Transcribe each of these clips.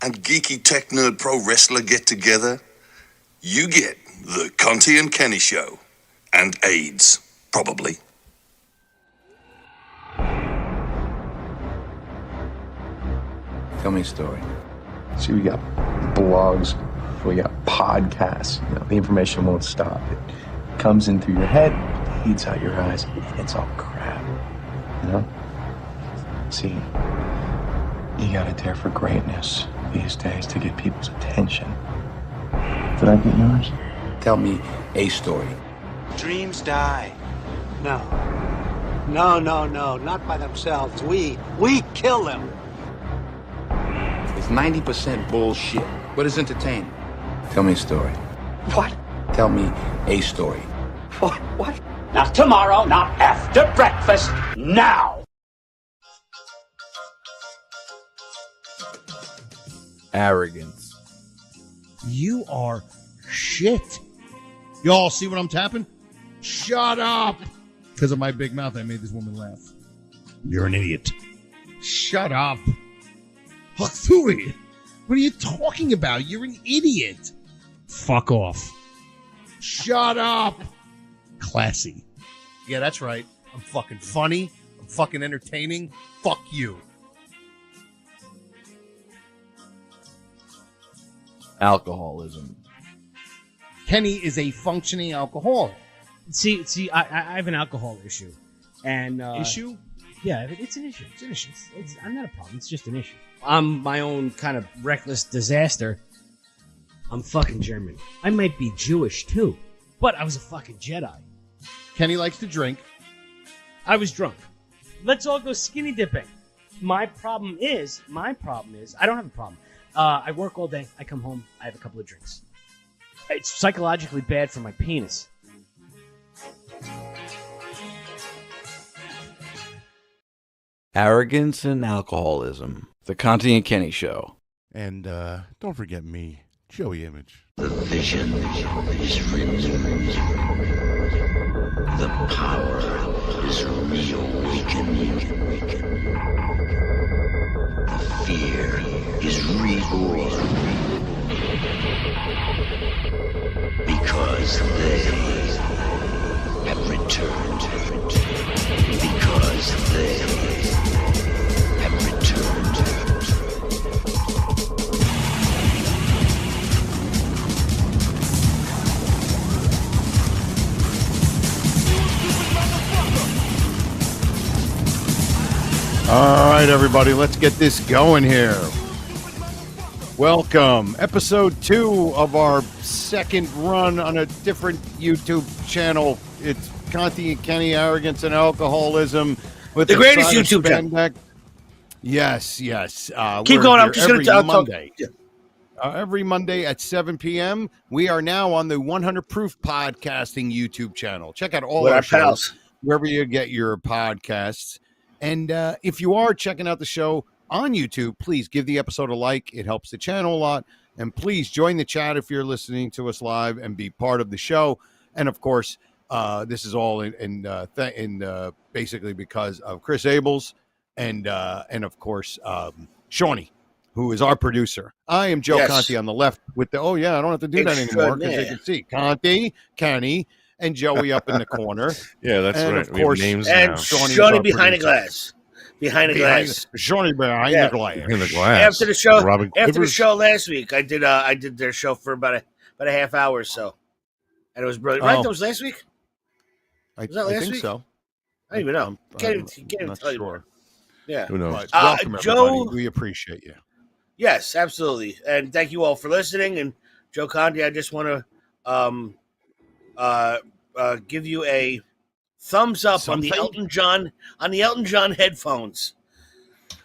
and geeky tech nerd pro wrestler get together, you get the Conte and Kenny Show. And AIDS, probably. Tell me a story. See, we got blogs, we got podcasts. You know, the information won't stop. It comes in through your head, eats out your eyes, and it's all crap. You know? See, you gotta dare for greatness these days to get people's attention. Did I get yours? Tell me a story. Dreams die. No, not by themselves. We kill them. It's 90% bullshit. What is entertaining? Tell me a story. What? Tell me a story. What? Not tomorrow, not after breakfast, now! Arrogance. You are shit. Y'all see what I'm tapping? Shut up! Because of my big mouth, I made this woman laugh. You're an idiot. Shut up. Huxley, what are you talking about? You're an idiot. Fuck off. Shut up. Classy. Yeah, that's right. I'm fucking funny. I'm fucking entertaining. Fuck you. Alcoholism. Kenny is a functioning alcoholic. See, I have an alcohol issue, and Issue? Yeah, it's an issue. It's an issue. I'm not a problem. It's just an issue. I'm my own kind of reckless disaster. I'm fucking German. I might be Jewish too, but I was a fucking Jedi. Kenny likes to drink. I was drunk. Let's all go skinny dipping. My problem is I don't have a problem. I work all day. I come home. I have a couple of drinks. It's psychologically bad for my penis. Arrogance and alcoholism. The Conte and Kenny Show. And don't forget me, Joey Image. The vision is written. The power is reawakening. The fear is reborn. Because they have returned. Because they have returned. All right, everybody, let's get this going here. Welcome, episode 2 of our second run on a different YouTube channel. It's Conte and Kenny, Arrogance and Alcoholism. With the greatest YouTube channel. Yes. Keep going. I'm just going to tell Monday. Every Monday at 7 p.m. We are now on the 100 Proof Podcasting YouTube channel. Check out all our shows wherever you get your podcasts. And if you are checking out the show on YouTube, please give the episode a like. It helps the channel a lot. And please join the chat if you're listening to us live and be part of the show. And of course, this is all in basically because of Chris Abels and of course Shawnee, who is our producer. I am Joe Conte on the left with the I don't have to do that anymore because they can see Conte, Kenny, and Joey up in the corner. Yeah, that's and right. Of course, and Shawnee behind the glass. Behind the glass. Shawnee behind the glass. Behind the glass. After the show last week, I did their show for about a half hour or so. And it was brilliant. Right? That was last week? Was that last week? So. I don't even know. Can't even tell you more. Yeah. Who knows? Welcome, Joe, everybody. We appreciate you. Yes, absolutely. And thank you all for listening. And Joe Conte, I just want to give you a thumbs up on the Elton John headphones.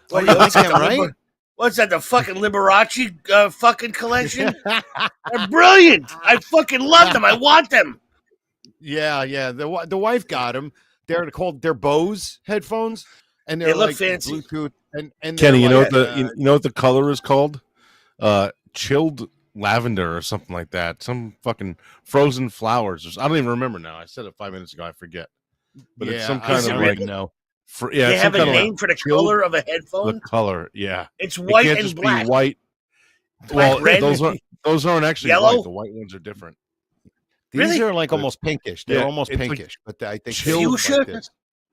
Well, you like them, right? What's that? The fucking Liberace fucking collection? They're brilliant. I fucking love them. I want them. Yeah. The wife got them. They're Bose headphones, and they look like fancy. Bluetooth. And Kenny, you know like, what the color is called? Chilled lavender or something like that. Some fucking frozen flowers. I don't even remember now. I said it 5 minutes ago. I forget. But it's some kind of like no. They have a name for the color of a headphone. The color, yeah. It's white and just black. Be white. Well, red, those aren't actually yellow. white. The white ones are different. These Really? are like almost pinkish. They're Yeah, almost it's like pinkish, but I think fuchsia? like this.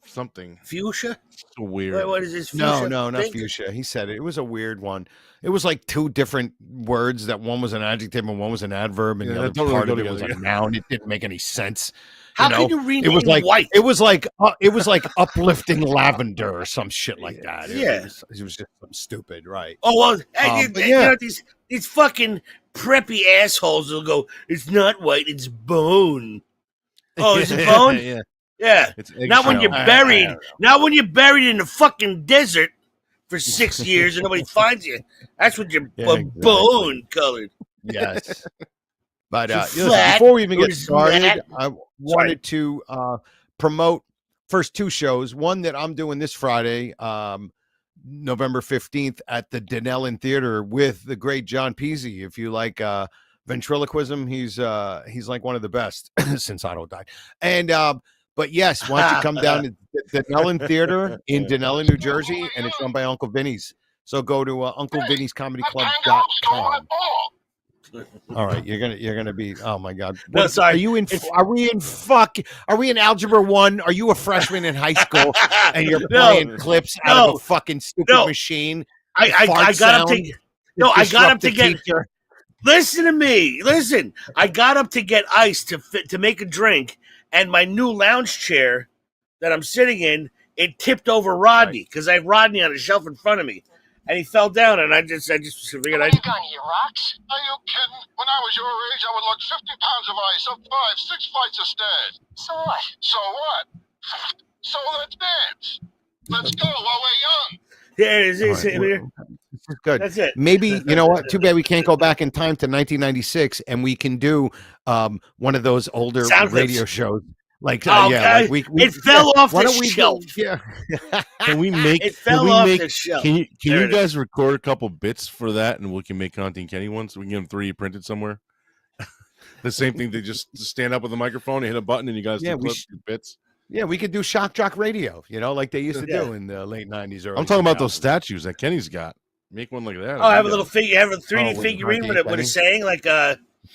Something Fuchsia? so weird. What is this? Fuchsia? No, not Pink? fuchsia. He said it. It was a weird one. It was like two different words. That one was an adjective and one was an adverb, and Yeah, the that other don't really part go of it was a together. noun. It didn't make any sense. How can you rename it was like white? It was like uplifting lavender or some shit like that. Yeah. It was just some stupid, right? Oh well, but you know, these fucking preppy assholes will go. It's not white. It's bone. Oh, is it bone? Yeah. Yeah. It's Not when you're eggshell. buried. Not when you're buried in the fucking desert for 6 years and nobody finds you. That's what you're bone colored. Yes. But listen, Flat before we even get or started, flat? I wanted to promote first two shows. One that I'm doing this Friday, November 15th at the Denellen Theater with the great John Peasy. If you like ventriloquism, he's like one of the best since Otto died. And but yes, why don't you come down to the Denellen Theater in Denellen, New Jersey, and it's run by Uncle Vinny's. So go to unclevinny'scomedyclub.com. All right, you're gonna be. Oh my God! No, sorry. Are you in? Are we in Algebra 1? Are you a freshman in high school and you're playing clips out of a fucking stupid machine? I got up to. No, I got up to get. Teacher? Listen to me. Listen, I got up to get ice to make a drink, and my new lounge chair that I'm sitting in, it tipped over Rodney because I had Rodney on a shelf in front of me. And he fell down, and I just figured Are you going to eat rocks? Are you kidding? When I was your age, I would lug 50 pounds of ice up 5-6 flights of stairs. So what? So what? So let's dance. Let's go while we're young. Yeah, this is good. That's it. Maybe, you know what? Too bad we can't go back in time to 1996, and we can do one of those older radio shows. Like, like it fell off why the don't we shelf. Yeah. Can we make? It fell off the shelf. Can you guys record a couple bits for that, and we can make Conte and Kenny ones? So we can get them 3D printed somewhere. The same thing. They just stand up with a microphone and hit a button, and you guys do bits. Yeah, we could do shock jock radio. You know, like they used to do in the late 90s. I'm talking about those statues that Kenny's got. Make one like that. Oh, I have a little figure. Have a 3D figurine with a saying like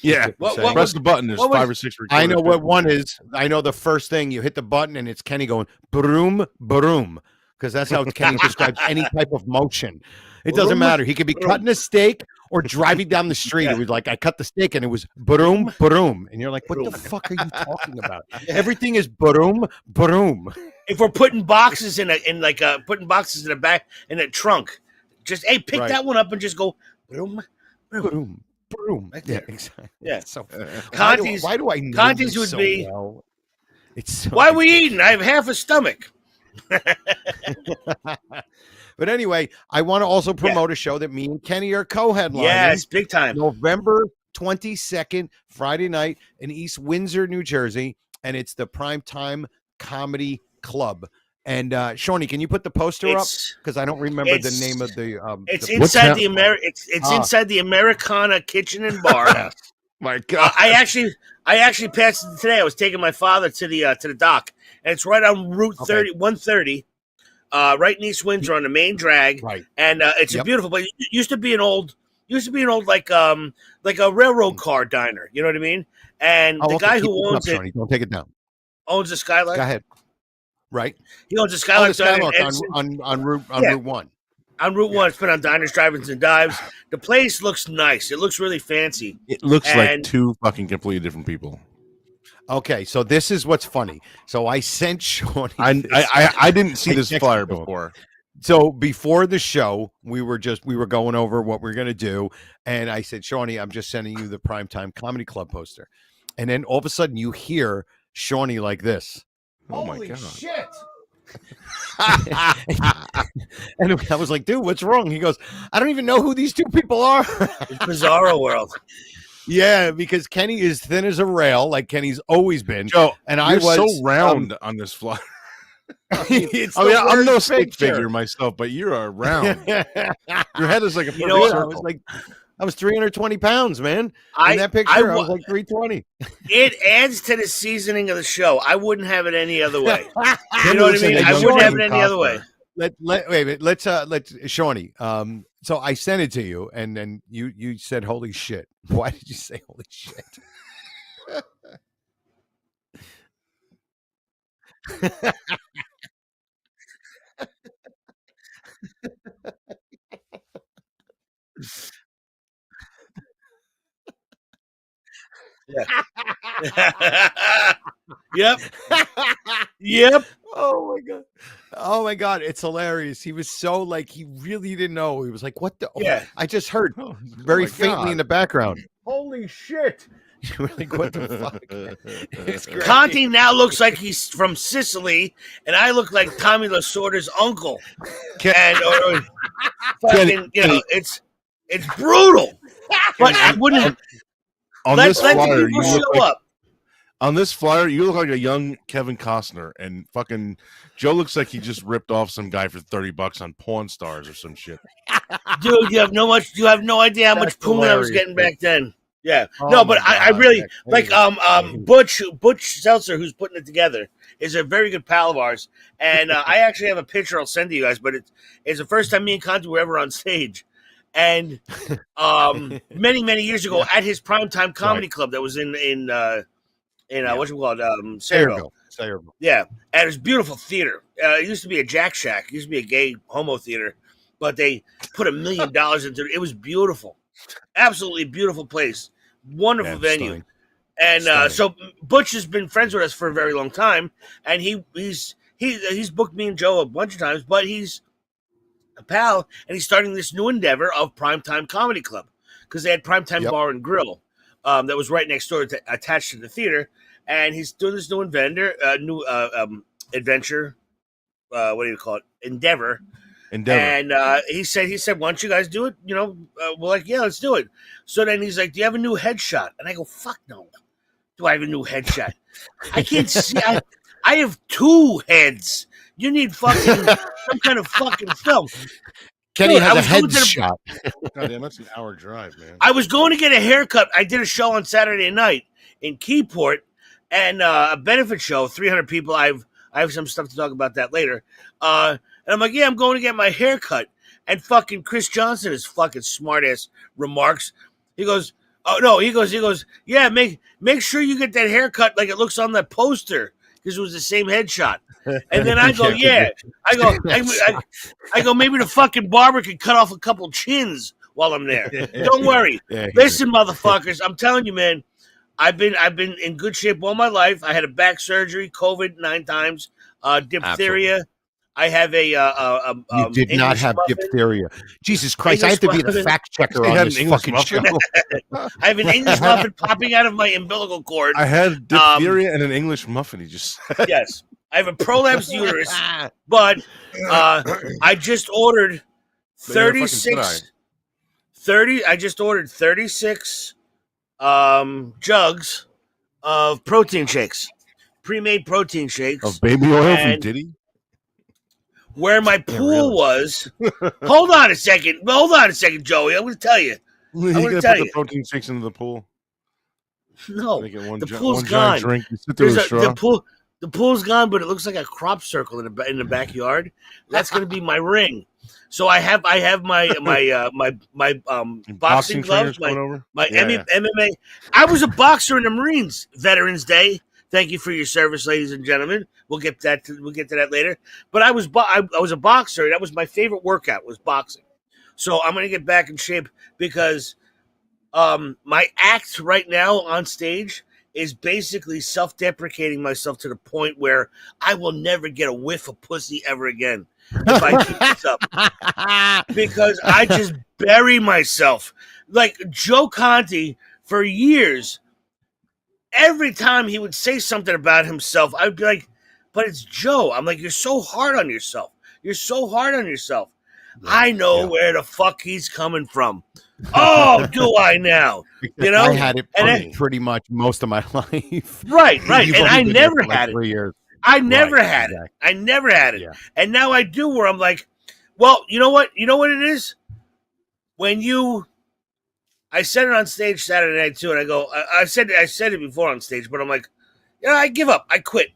Yeah, what press the button. There's 5 or 6. I know what one is. I know the first thing you hit the button and it's Kenny going broom broom because that's how Kenny describes any type of motion. It doesn't matter. He could be cutting a steak or driving down the street. It was like I cut the steak and it was broom broom, and you're like, what the fuck are you talking about? Everything is broom broom. If we're putting boxes putting boxes in the back in a trunk, just pick that one up and just go broom broom. Broom. Right Yeah, there. exactly. Yeah. So Conte's, why do I know Conte's this would so be well? It's so why are we eating? I have half a stomach. But anyway, I want to also promote a show that me and Kenny are co-headlining. Yes, big time. November 22nd, Friday night in East Windsor, New Jersey, and it's the Primetime Comedy Club. And Shawnee, can you put the poster up? Because I don't remember the name of the. It's inside the inside the Americana Kitchen and Bar. My God, I actually passed it today. I was taking my father to the dock, and it's right on Route 130, right in East Windsor on the main drag. Right, and it's a beautiful place. It used to be an old like a railroad car diner. You know what I mean? And the guy who owns it, Shawnee, don't take it down. Owns a Skylark. Go ahead. Right. He owns a Skylark on Route 1. On Route 1, it's been on diners, drive-ins, and dives. The place looks nice. It looks really fancy. It looks like two fucking completely different people. Okay, so this is what's funny. So I sent Shawnee. I didn't see this flyer before. So before the show, we were going over what we're gonna do, and I said, Shawnee, I'm just sending you the Primetime Comedy Club poster, and then all of a sudden you hear Shawnee like this. Oh my God. Shit. And I was like, dude, what's wrong? He goes, I don't even know who these two people are. It's Bizarro World. Yeah, because Kenny is thin as a rail, like Kenny's always been. Joe, and I was so round on this flyer. I'm no stick figure myself, but you're a round. Your head is like a circle. I was 320 pounds, man. In that picture, I was like 320. It adds to the seasoning of the show. I wouldn't have it any other way. You know what I mean? I wouldn't have it any other way. Let's Shawnee. So I sent it to you, and then you said, "Holy shit!" Why did you say "Holy shit"? Yeah. Yep. Yep. Oh my god. Oh my god, it's hilarious. He was so like he really didn't know. He was like, "What the?" Yeah. I just heard Oh very my faintly in God. the background. Holy shit! You were like, "What the fuck?" It's great. Conte now looks like he's from Sicily, and I look like Tommy Lasorda's uncle. And or fucking, you know, it's brutal. But I wouldn't On let this the flyer, people you look show like, up. on this flyer, you look like a young Kevin Costner, and fucking Joe looks like he just ripped off some guy for $30 on Pawn Stars or some shit. Dude, you have no idea how much poon I was getting back then. Yeah. No, but I really like Butch Seltzer, who's putting it together, is a very good pal of ours. And I actually have a picture I'll send to you guys, but it's the first time me and Conte were ever on stage. And many years ago at his primetime comedy club that was in what you call it, Sayreville. Yeah, and it was beautiful theater. It used to be a Jack Shack. It used to be a gay homo theater, but they put $1 million into it. It was beautiful, absolutely beautiful place, wonderful venue. Stunning. And so Butch has been friends with us for a very long time, and he's booked me and Joe a bunch of times, but he's a pal, and he's starting this new endeavor of Primetime Comedy Club because they had Primetime Bar and Grill that was right next door attached to the theater. And he's doing this new adventure. What do you call it? Endeavor. And he said, "Why don't you guys do it?" You know, we're like, "Yeah, let's do it." So then he's like, "Do you have a new headshot?" And I go, "Fuck no. Do I have a new headshot? I can't see. I have 2 heads. You need fucking some kind of fucking film." Kenny has a headshot. God damn, that's an hour drive, man. I was going to get a haircut. I did a show on Saturday night in Keyport. And a benefit show, 300 people. I have some stuff to talk about that later. And I'm like, yeah, I'm going to get my hair cut. And fucking Chris Johnson, his fucking smartass remarks. He goes, oh no, he goes, yeah, make sure you get that haircut like it looks on that poster because it was the same headshot. And then I go, yeah, I go, maybe the fucking barber could cut off a couple chins while I'm there. Don't worry, listen, motherfuckers, I'm telling you, man. I've been in good shape all my life. I had a back surgery, COVID 9 times, diphtheria. Absolutely. I have a you did English not have muffin. Diphtheria. Jesus Christ! English I have to be the fact checker on this fucking show. I have an English muffin popping out of my umbilical cord. I had diphtheria and an English muffin. He just yes. I have a prolapsed uterus, but I just ordered 36. 30. I just ordered 36. Jugs of protein shakes, pre-made protein shakes of baby oil from Diddy. Where my pool was. Hold on a second, Joey. I'm going to tell you. You're going to put the protein shakes into the pool. No, the pool's gone. Drink. You sit there with a straw. The pool's gone, but it looks like a crop circle in the backyard. That's going to be my ring. So I have my boxing gloves, my MMA. I was a boxer in the Marines Veterans Day. Thank you for your service, ladies and gentlemen. We'll get to that later. But I was a boxer. That was my favorite workout, was boxing. So I'm going to get back in shape because my act right now on stage is basically self-deprecating myself to the point where I will never get a whiff of pussy ever again if I keep this up. Because I just bury myself. Like Joe Conte, for years, every time he would say something about himself, I would be like, but it's Joe. I'm like, you're so hard on yourself. You're so hard on yourself. Yeah, I know where the fuck he's coming from. Oh, do I now? You know, I had it pretty much most of my life. Right. And I never had it. 3 years. I never had it. I never had it. Yeah. And now I do, where I'm like, well, you know what? You know what it is? I said it on stage Saturday night too, and I go, I said it before on stage, but I'm like, I give up. I quit.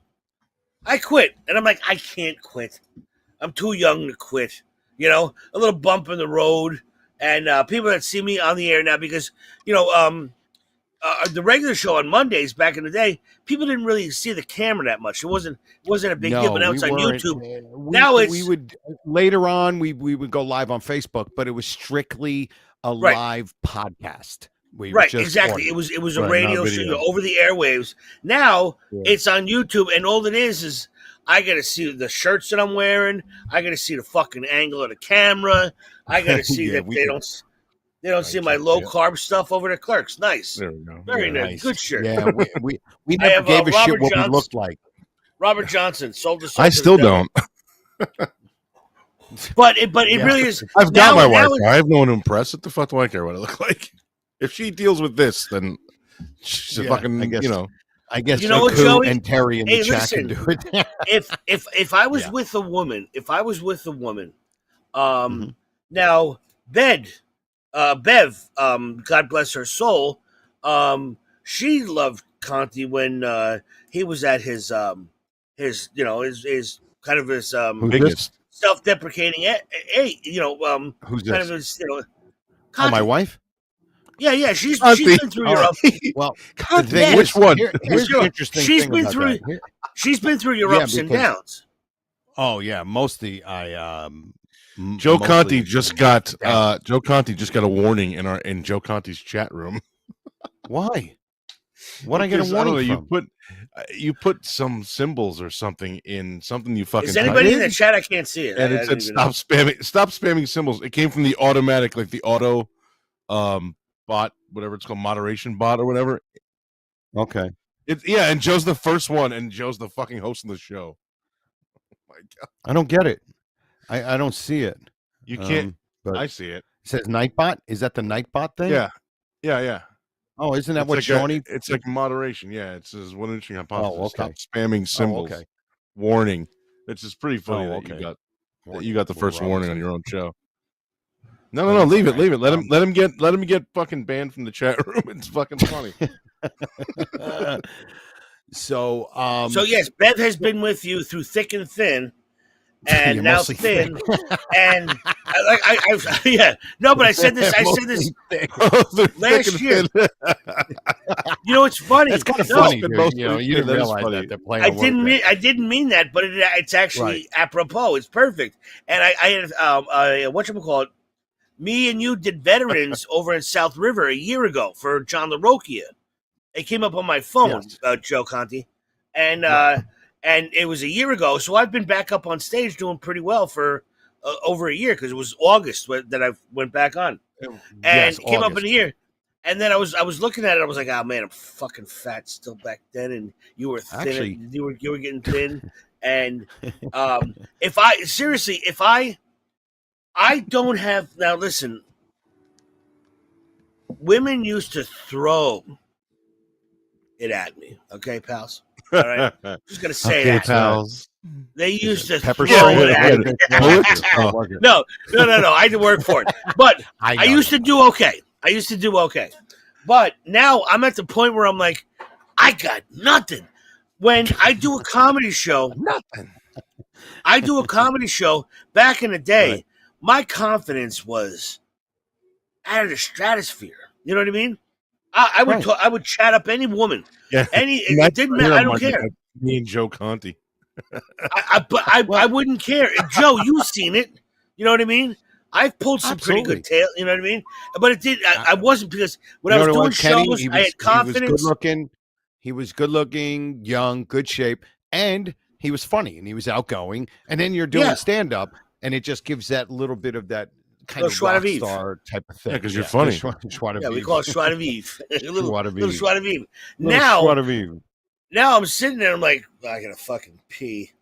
And I'm like, I can't quit. I'm too young to quit. A little bump in the road. And people that see me on the air now, because the regular show on Mondays back in the day, people didn't really see the camera that much. It wasn't a big deal. But now it's on YouTube. We would later on we would go live on Facebook, but it was strictly a live podcast. Exactly. Audio. It was a radio show over the airwaves. Now it's on YouTube, and all it is I got to see the shirts that I'm wearing. I got to see the fucking angle of the camera. I got to see that they don't see my low carb stuff over the Clerks. Nice. There we go. Very nice. Good shirt. Yeah, we never gave a shit what we looked like. Robert Johnson sold us. I still don't. But it really is. I've got my wife. I have no one to impress. What the fuck do I care what I look like? If she deals with this, then she's a fucking, I guess what, Joey? And Terry in the chat can do it. if I was with a woman, now Bev, God bless her soul, she loved Conte when he was at his kind of his self-deprecating who's kind this? of his Oh, my wife? Yeah, she's been through your well, which one? Here's the interesting thing about that. She's been through your ups and downs. Oh yeah, mostly Joe Conte just got a warning in Joe Conte's chat room. Why? What I get a warning from? You put some symbols or something in something you fucking. Is anybody in the chat? I can't see it. And it said stop spamming symbols. It came from the automatic, like the auto bot, whatever it's called, moderation bot or whatever. Okay. And Joe's the first one, and Joe's the fucking host of the show. Oh my God. I don't get it. I don't see it. You can't. But I see it. It says Nightbot. Is that the Nightbot thing? Yeah. Oh, isn't that what Shawnee? It's like moderation. Yeah, it says one interesting hypothesis. Oh, okay. Stop spamming symbols. Okay. Warning. It's just pretty funny that you got the first warning on your own show. No, leave it. Let him get fucking banned from the chat room. It's fucking funny. So yes, Bev has been with you through thick and thin, and now thin, and but I said this last year. It's funny. It's kind of funny. You didn't realize that they're playing. I didn't mean that, but it's actually apropos. It's perfect. And I had whatchamacallit, me and you did veterans over in South River a year ago for John LaRocchia. It came up on my phone, Joe Conte, and it was a year ago. So I've been back up on stage doing pretty well for over a year, because it was August that I went back on, and it came up in here. And then I was looking at it. I was like, oh man, I'm fucking fat still back then, and you were thin. Actually, you were getting thin, and if I don't have, now listen, women used to throw it at me. Okay, pals. All right, I'm just gonna say that, pals. They used to pepper throw it at me. No. I had to work for it, but I used to do okay. But now I'm at the point where I'm like, I got nothing. When I do a comedy show, back in the day, my confidence was out of the stratosphere. You know what I mean? I would chat up any woman. Yeah. It didn't matter. I don't care. Me and Joe Conte. I wouldn't care. Joe, you've seen it. You know what I mean? I've pulled some pretty good tail. You know what I mean? But it did. I wasn't, because when I was doing shows, I had confidence. He was good looking, young, good shape, and he was funny and he was outgoing. And then you're doing stand up, and it just gives that little bit of that kind of rock star type of thing. Yeah, because you're funny. We call it Schwa de Vivre. little Schwa de Vivre. Now I'm sitting there, I'm like, I gotta fucking pee.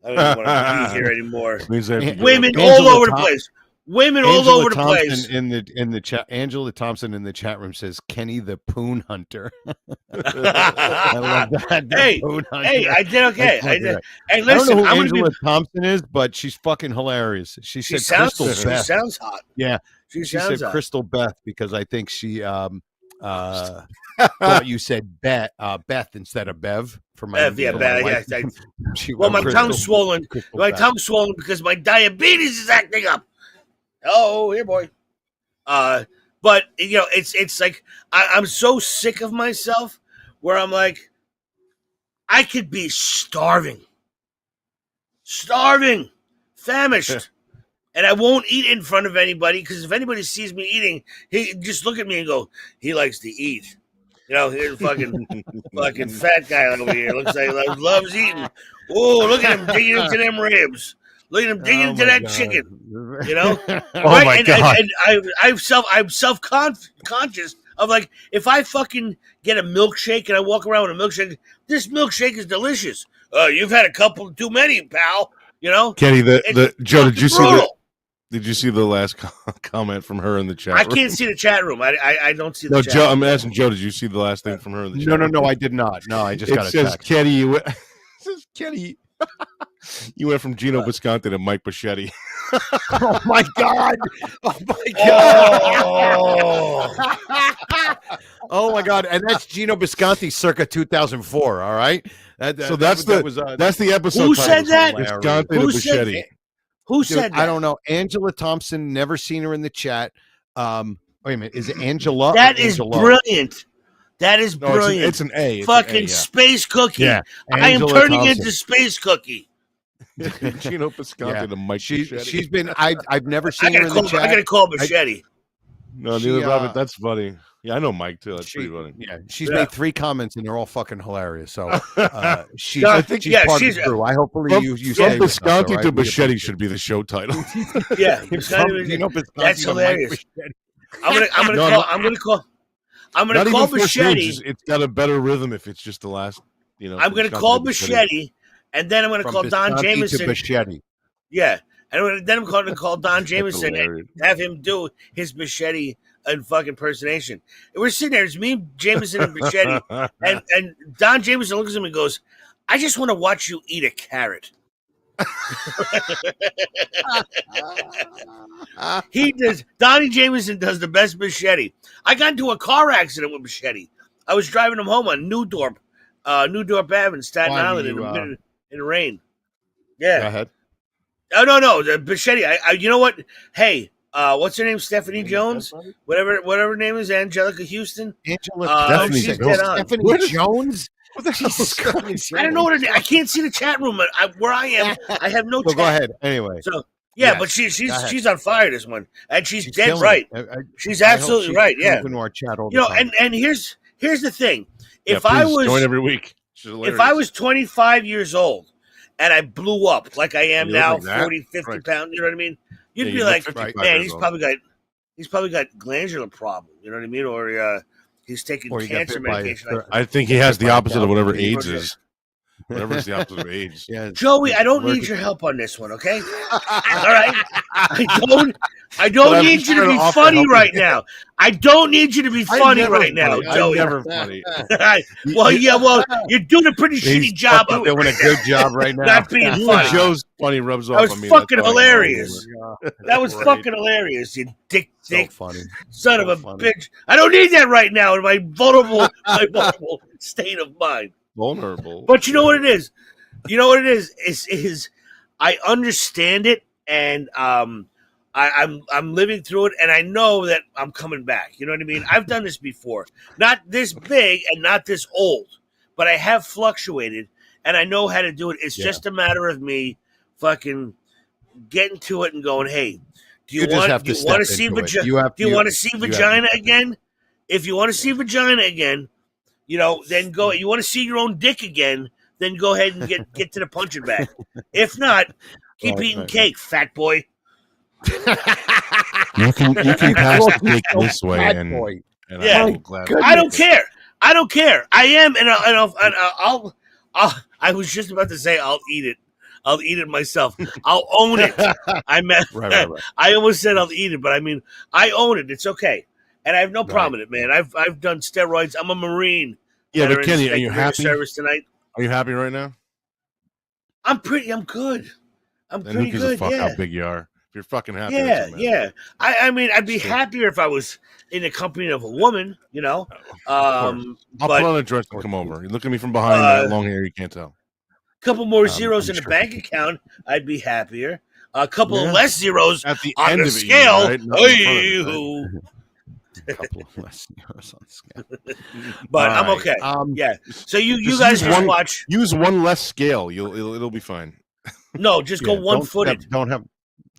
I don't even want to be here anymore. Women all over the place. Women all over the place. In the chat, Angela Thompson in the chat room says, "Kenny the Poon Hunter." I love that. Hey, I did okay. Hey, listen, I don't know who Angela Thompson is, but she's fucking hilarious. She said Crystal Beth. She sounds hot. Yeah, she said hot. Crystal Beth, because I think she thought you said Beth instead of Bev. For my Bev, my tongue's swollen. My tongue's swollen because my diabetes is acting up. Oh, here, boy. But it's like I'm so sick of myself where I'm like, I could be starving, famished, and I won't eat in front of anybody because if anybody sees me eating, he just look at me and go, he likes to eat. Here's fucking fat guy over here. Looks like he loves eating. Oh, look at him digging into them ribs. Look at him digging into that chicken. Oh my God. And I'm self-conscious of like, if I fucking get a milkshake and I walk around with a milkshake, this milkshake is delicious. You've had a couple too many, pal. Kenny, Joe, did you brutal. Did you see the last comment from her in the chat room? I can't see the chat room. I don't see the chat Joe, room. I'm asking Joe, did you see the last thing from her in the chat room? No, I did not. No, I just got a text. Kenny, Kenny, you went from Gino Bisconte to Mike Bichetti. Oh my God! Oh my God! Oh my God! And that's Gino Bisconte, circa 2004. All right. So that's the episode. Who said that? Bisconte to Bichetti. Who said that? I don't know. Angela Thompson. Never seen her in the chat. Wait a minute. Is it Angela? That is brilliant. That is brilliant. It's an A. Fucking Space Cookie. Yeah. I am turning into Space Cookie. Gino Bisconte to Mike Bichetti. She's been. I've never seen her in the chat. I gotta call Bichetti. No, neither Robert. That's funny. Yeah, I know Mike too. That's pretty funny. Yeah, she's made 3 comments and they're all fucking hilarious. So she's part of the crew. I hopefully you from Bisconte to Bichetti should be the show title. Yeah, that's hilarious. I'm gonna call Bichetti. It's got a better rhythm if it's just the last. I'm gonna call Bichetti, and then I'm gonna call Don Jameson. Yeah, and then I'm going to call Don Jameson and have him do his Bichetti and fucking impersonation. And we're sitting there, it's me, Jameson, and Bichetti, and Don Jameson looks at me and goes, "I just want to watch you eat a carrot." Donnie Jameson does the best Bichetti. I got into a car accident with Bichetti. I was driving him home on Newdorp Ave in Staten Island in the rain. Yeah. Go ahead. Oh no, the Bichetti. You know what? Hey, what's her name? Stephanie Jones, whatever her name is, Angelica Houston. Stephanie Jones. What the hell? I don't know what I can't see the chat room. Where I am, I have no. So go ahead. Anyway. So yeah, but she's on fire this one, and she's dead right. She's absolutely right. Yeah. Into our chat all the time. and here's the thing. If I was join every week, if I was 25 years old and I blew up like I am now, like 40, 50 pounds, you know what I mean? You'd be like, man, he's probably got glandular problem, you know what I mean? Or he's taking cancer medication. I think he has the opposite of whatever AIDS is. Whatever's the opposite of AIDS. Yeah, Joey, I don't need your help on this one, okay? All right? I don't need you to be funny right now. I don't need you to be funny right now, Joey. I'm never funny. Well, you're doing a pretty shitty job of it. Doing a good job right now. Not being funny. Joe's funny rubs off on me. That was fucking hilarious. That was fucking hilarious, you dick funny. Son of a bitch. I don't need that right now in my vulnerable state of mind. Vulnerable. But you know what it is? Is I understand it, and I'm living through it, and I know that I'm coming back. You know what I mean? I've done this before. Not this big and not this old, but I have fluctuated, and I know how to do it. It's just a matter of me fucking getting to it and going, hey, do you want to see vagina again? If you want to see vagina again, then go. You want to see your own dick again? Then go ahead and get to the punching bag. If not, keep eating cake, fat boy. You can pass the cake this way, and I don't care. I don't care. I am, and I'll. I was just about to say I'll eat it. I'll eat it myself. I'll own it. Right. I almost said I'll eat it, but I mean I own it. It's okay. And I have no problem with it, man. I've done steroids. I'm a Marine. Yeah, but Kenny, are you happy? Service tonight. Are you happy right now? I'm good. I'm pretty who gives good. A fuck how big you are. If you're fucking happy. Yeah. I mean, I'd be happier if I was in the company of a woman. I'll put on a dress and come over. You look at me from behind that long hair. You can't tell. A couple more zeros in the bank account. I'd be happier. a couple of less zeros at the on end the of it, scale. right? Not in front of it, right? A couple of less zeros on the scale. But All I'm right. okay. Yeah. So you Just guys use just one, watch. Use one less scale. It'll be fine. No, just go one footed. Don't have.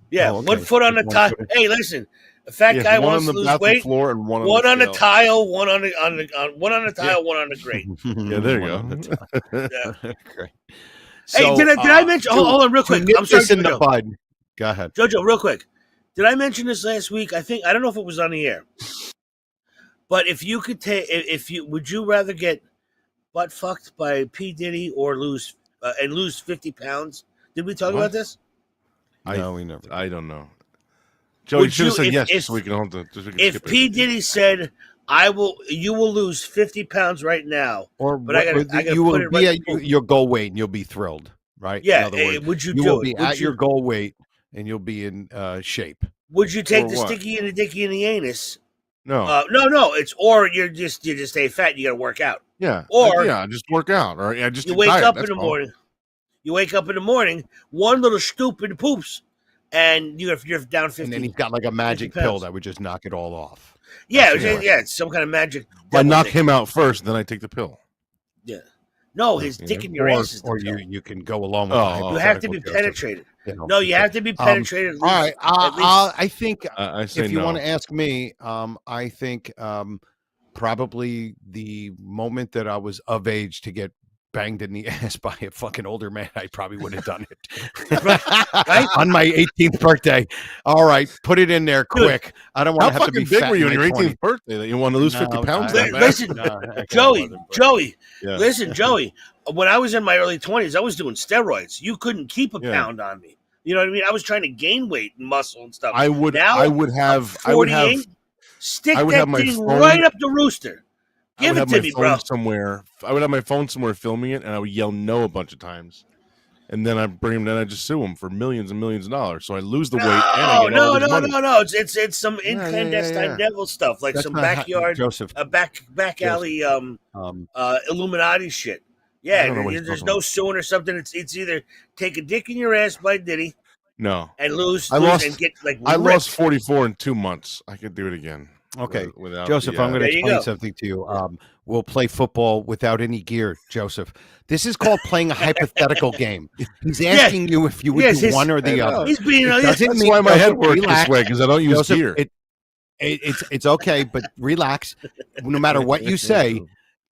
Yeah, Oh, okay. 1 foot on the Just tile. one-footed. Hey, listen, a fat Yes, guy one wants on to the lose bathroom weight. floor and one One on on the the scale. tile, one on the tile, one on the grate. Yeah, there you go. Yeah. Great. Hey, did I mention? Hold on, real quick. nip I'm sorry, this in the Jojo. bud. Go ahead. Jojo, real quick. Did I mention this last week? I don't know if it was on the air. But if you could would you rather get butt fucked by P. Diddy or lose 50 pounds? Did we talk about this? No, we never. I don't know. Joe, you should have said yes, so we can hold If P. Diddy said, you will lose 50 pounds right now, but I gotta you put will it be right at your goal weight and you'll be thrilled, right? Yeah, In other words, would you you do will it? be Would at you- your goal weight and you'll be in shape. Would you take Or the what? sticky and the dicky and the anus? No. No. It's or you just stay fat. And you got to work out. Yeah. Or just work out. Or just you wake diet, up in that's the all. morning. You wake up in the morning, one little stupid poops, and you're down 50. And then he's got like a magic pill that would just knock it all off. Yeah, That's the it's some kind of magic. I devil knock thing. him out first, then I take the pill. Yeah. No, his dick in your ass is the or pill. you can go along with You have to be hypothetical penetrated. Joseph, you know. No, you have to be penetrated. All right, I think I say if you no. want to ask me, I think probably the moment that I was of age to get banged in the ass by a fucking older man, I probably would have done it. Right? On my 18th birthday. All right, put it in there quick. I don't want How to have to fucking be big fat were you on in your my 18th 20s. birthday that you want to lose 50 pounds? that bad? Listen, Joey. Yeah. Listen, Joey. When I was in my early 20s, I was doing steroids. You couldn't keep a pound on me. You know what I mean? I was trying to gain weight and muscle and stuff. I would have stick I would that have my thing phone- right up the rooster. I would Give it have to my me, phone bro. somewhere. I would have my phone somewhere filming it, and I would yell no a bunch of times. And then I bring him. Then I just sue him for millions and millions of dollars. So I lose the weight. And I get all this money. No. It's some clandestine devil stuff, like That's some not how- backyard, Joseph. back alley, Illuminati shit. I Yeah, don't know what he's there's talking no about. suing or something. It's either take a dick in your ass by Diddy No, and lose I lost. and get like I ripped. lost 44 in 2 months. I could do it again. Okay, without Joseph, the, I'm going to There you explain go. something to you. We'll play football without any gear, Joseph. This is called playing a hypothetical game. He's asking you if you would do one or the other. He's being. It That's doesn't mean- why my head works relax. this way because I don't use Joseph, gear. It's okay, but relax. No matter what you say,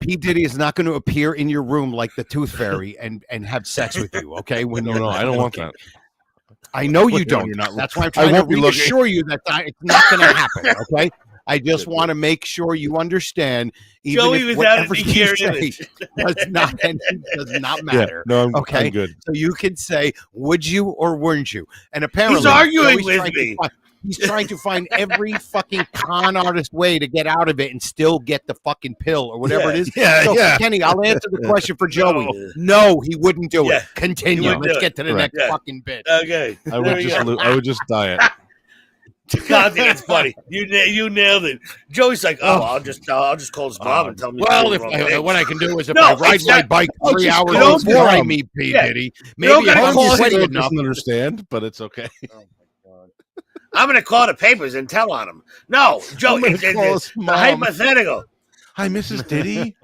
P. Diddy is not going to appear in your room like the Tooth Fairy and have sex with you. Okay? When No, you're no, not I don't want looking. that. I know you Look, don't. you're not- That's why I'm I trying to won't be looking. reassure you that it's not going to happen. Okay? I just want to make sure you understand. Even Joey if without whatever any you gear say image. does not matter. Yeah, no, okay, I'm good. So you can say, "Would you or wouldn't you?" And apparently, He's arguing Joey's with trying to me. he's trying to find every fucking con artist way to get out of it and still get the fucking pill or whatever it is. Yeah, so, yeah. Kenny, I'll answer the question for Joey. No, he wouldn't do Yeah, it. Continue. he wouldn't Let's do get it. to the Right. next fucking bit. Okay. I would just I would just diet. God, that's funny. You nailed it. Joey's like, I'll just call his mom and tell him. Well, he's doing the wrong thing. what I can do is if No, I ride it's my not- bike oh, 3 just hours don't before I do it. meet P. Yeah. Diddy, don't maybe gotta I'm call just him. sweaty He enough. doesn't understand, but it's okay. I'm going to call the papers and tell on him. No, Joey, gonna it's call his a mom. hypothetical. Hi, Mrs. Diddy.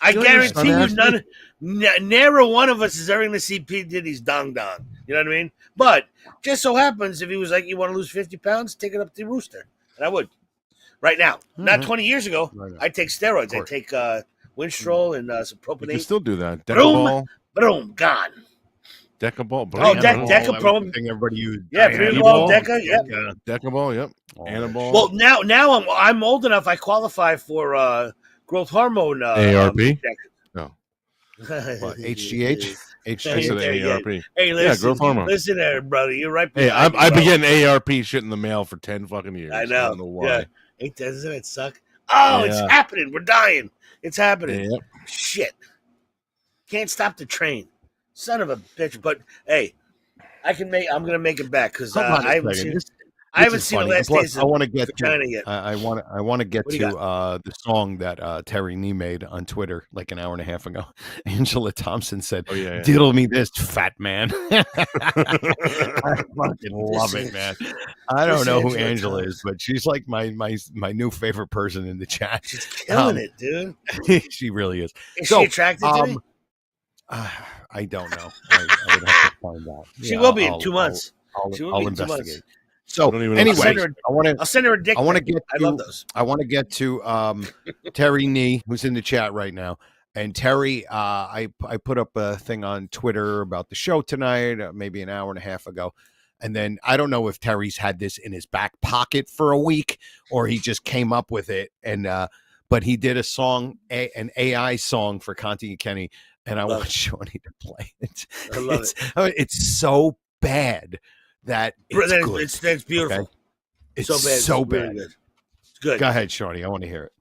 I You know your son guarantee you, asked never one of us is ever going to see P. Diddy's dong dong. You know what I mean? But just so happens, if he was like, "You want to lose 50 pounds? Take it up to the rooster," and I would. Right now, not 20 years ago, I take steroids. I take Winstrol and some You can propionate. still do that. Boom. Decaball. Boom, gone. Decaball. Oh, Dianabol. Decaprom. Thing everybody used. Yeah, Dianabol. Deca. Yep. Decaball. Yep. Anabol. Well, now I'm old enough. I qualify for growth hormone. ARP? No. What, HGH? I said AARP. Hey, listen, Yeah, growth hormone. Listen there, brother. You're right. Hey, behind me, I've been brother. getting ARP shit in the mail for 10 fucking years. I know. I don't know why. Yeah. Doesn't it suck? Oh, it's Yeah. happening. We're dying. It's happening. Yep. Shit. Can't stop the train. Son of a bitch. But hey, I'm gonna make it back because Hold on a I haven't second. seen. I haven't seen the last days. I want to get China yet. I want to get to the song that Terry Nee made on Twitter like an hour and a half ago. Angela Thompson said, "Diddle me this, fat man." I fucking love it, man. I don't know who Angela is, but she's like my new favorite person in the chat. She's killing it, dude. She really is. Is she attracted to me? I don't know. I would have to find out. She will be in 2 months. I'll investigate. So anyway, I'll send her a dick. I want to get. I love those. I want to get to Terry Nee, who's in the chat right now. And Terry, I put up a thing on Twitter about the show tonight, maybe an hour and a half ago. And then I don't know if Terry's had this in his back pocket for a week or he just came up with it. And but he did a song, an AI song for Conte and Kenny, and I want Shawnee to play it. I love it. It's so bad that it's good. It's beautiful. Okay? It's so bad. So it's bad. Really good. It's good. Go ahead, Shawnee. I want to hear it.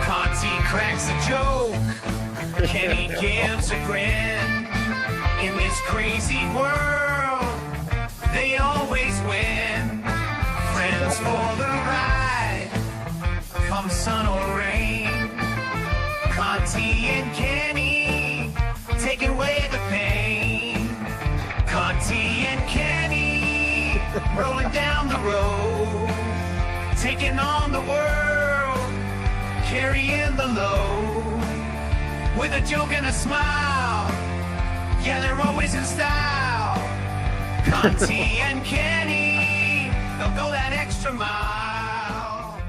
Conte cracks a joke. Kenny gives a grin. In this crazy world, they always win. Friends for the ride, come sun or rain. Conte and Kenny, take away the pain. Conte and Kenny, rolling down the road, taking on the world, carrying the load, with a joke and a smile. Yeah, they're always in style. Conte and Kenny, they'll go that extra mile.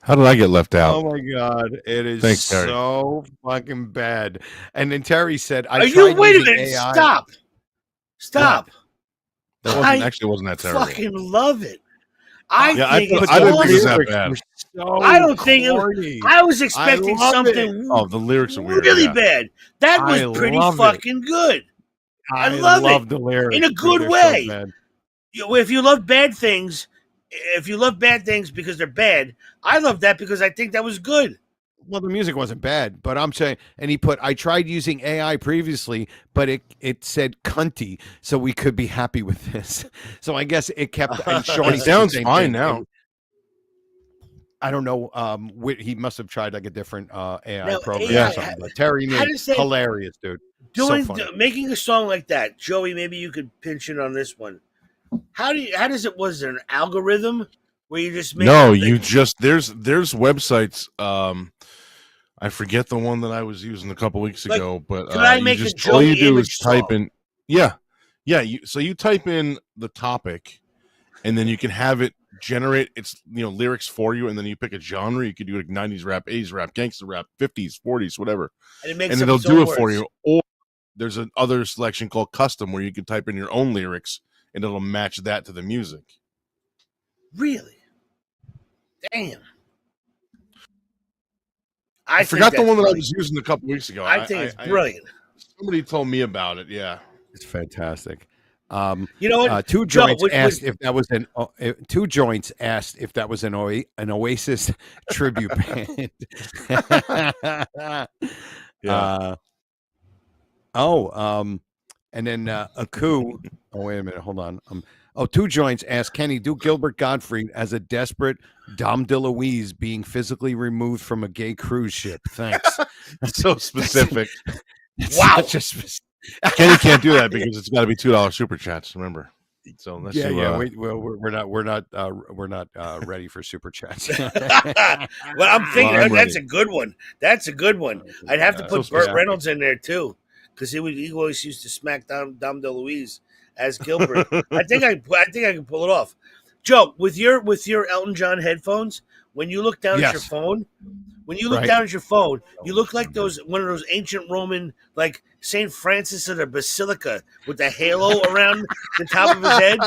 How did I get left out? Oh my God, it is Thanks, Terry. so fucking bad. And then Terry said, wait a minute, AI. Stop. That wasn't that terrible. I fucking love it. I think I didn't think it was that bad. I don't think I was expecting something. The lyrics are weird. Really bad. That was pretty fucking good. I love the lyrics in a good way. If you love bad things, because they're bad, I love that because I think that was good. Well, the music wasn't bad, but I'm saying, and he put, I tried using AI previously, but it said cunty, so we could be happy with this. So I guess it kept. And Shorty it sounds fine now. I don't know. He must have tried like a different AI Now, program AI, or something. But Terry, hilarious, dude. Making a song like that, Joey? Maybe you could pinch in on this one. Was there an algorithm where you just make there's websites. I forget the one that I was using a couple weeks ago, but all you do is type in. So you type in the topic, and then you can have it generate lyrics for you, and then you pick a genre. You could do like 90s rap, 80s rap, gangster rap, 50s, 40s, whatever, and then they'll do it for you. Or there's another selection called custom where you can type in your own lyrics, and it'll match that to the music. Really? Damn. I forgot the one that I was using a couple weeks ago. I think it's brilliant. Somebody told me about it. Yeah, it's fantastic. You know what? Two Joints asked if that was an Oasis tribute band. And then Aku. Oh, wait a minute. Hold on. Two Joints asked Kenny, do Gilbert Gottfried as a desperate Dom DeLuise being physically removed from a gay cruise ship? Thanks. That's so specific. Wow. Kenny can't do that because it's got to be $2 super chats. Remember. So let's see. We're not ready for super chats. Well, I'm thinking that's a good one. That's a good one. I'd have to put Burt Reynolds in there too, because he always used to smack down Dom DeLuise as Gilbert. I think I can pull it off. Joe, with your Elton John headphones, when you look down at your phone, you look like one of those ancient Roman, like St. Francis of the Basilica with the halo around the top of his head.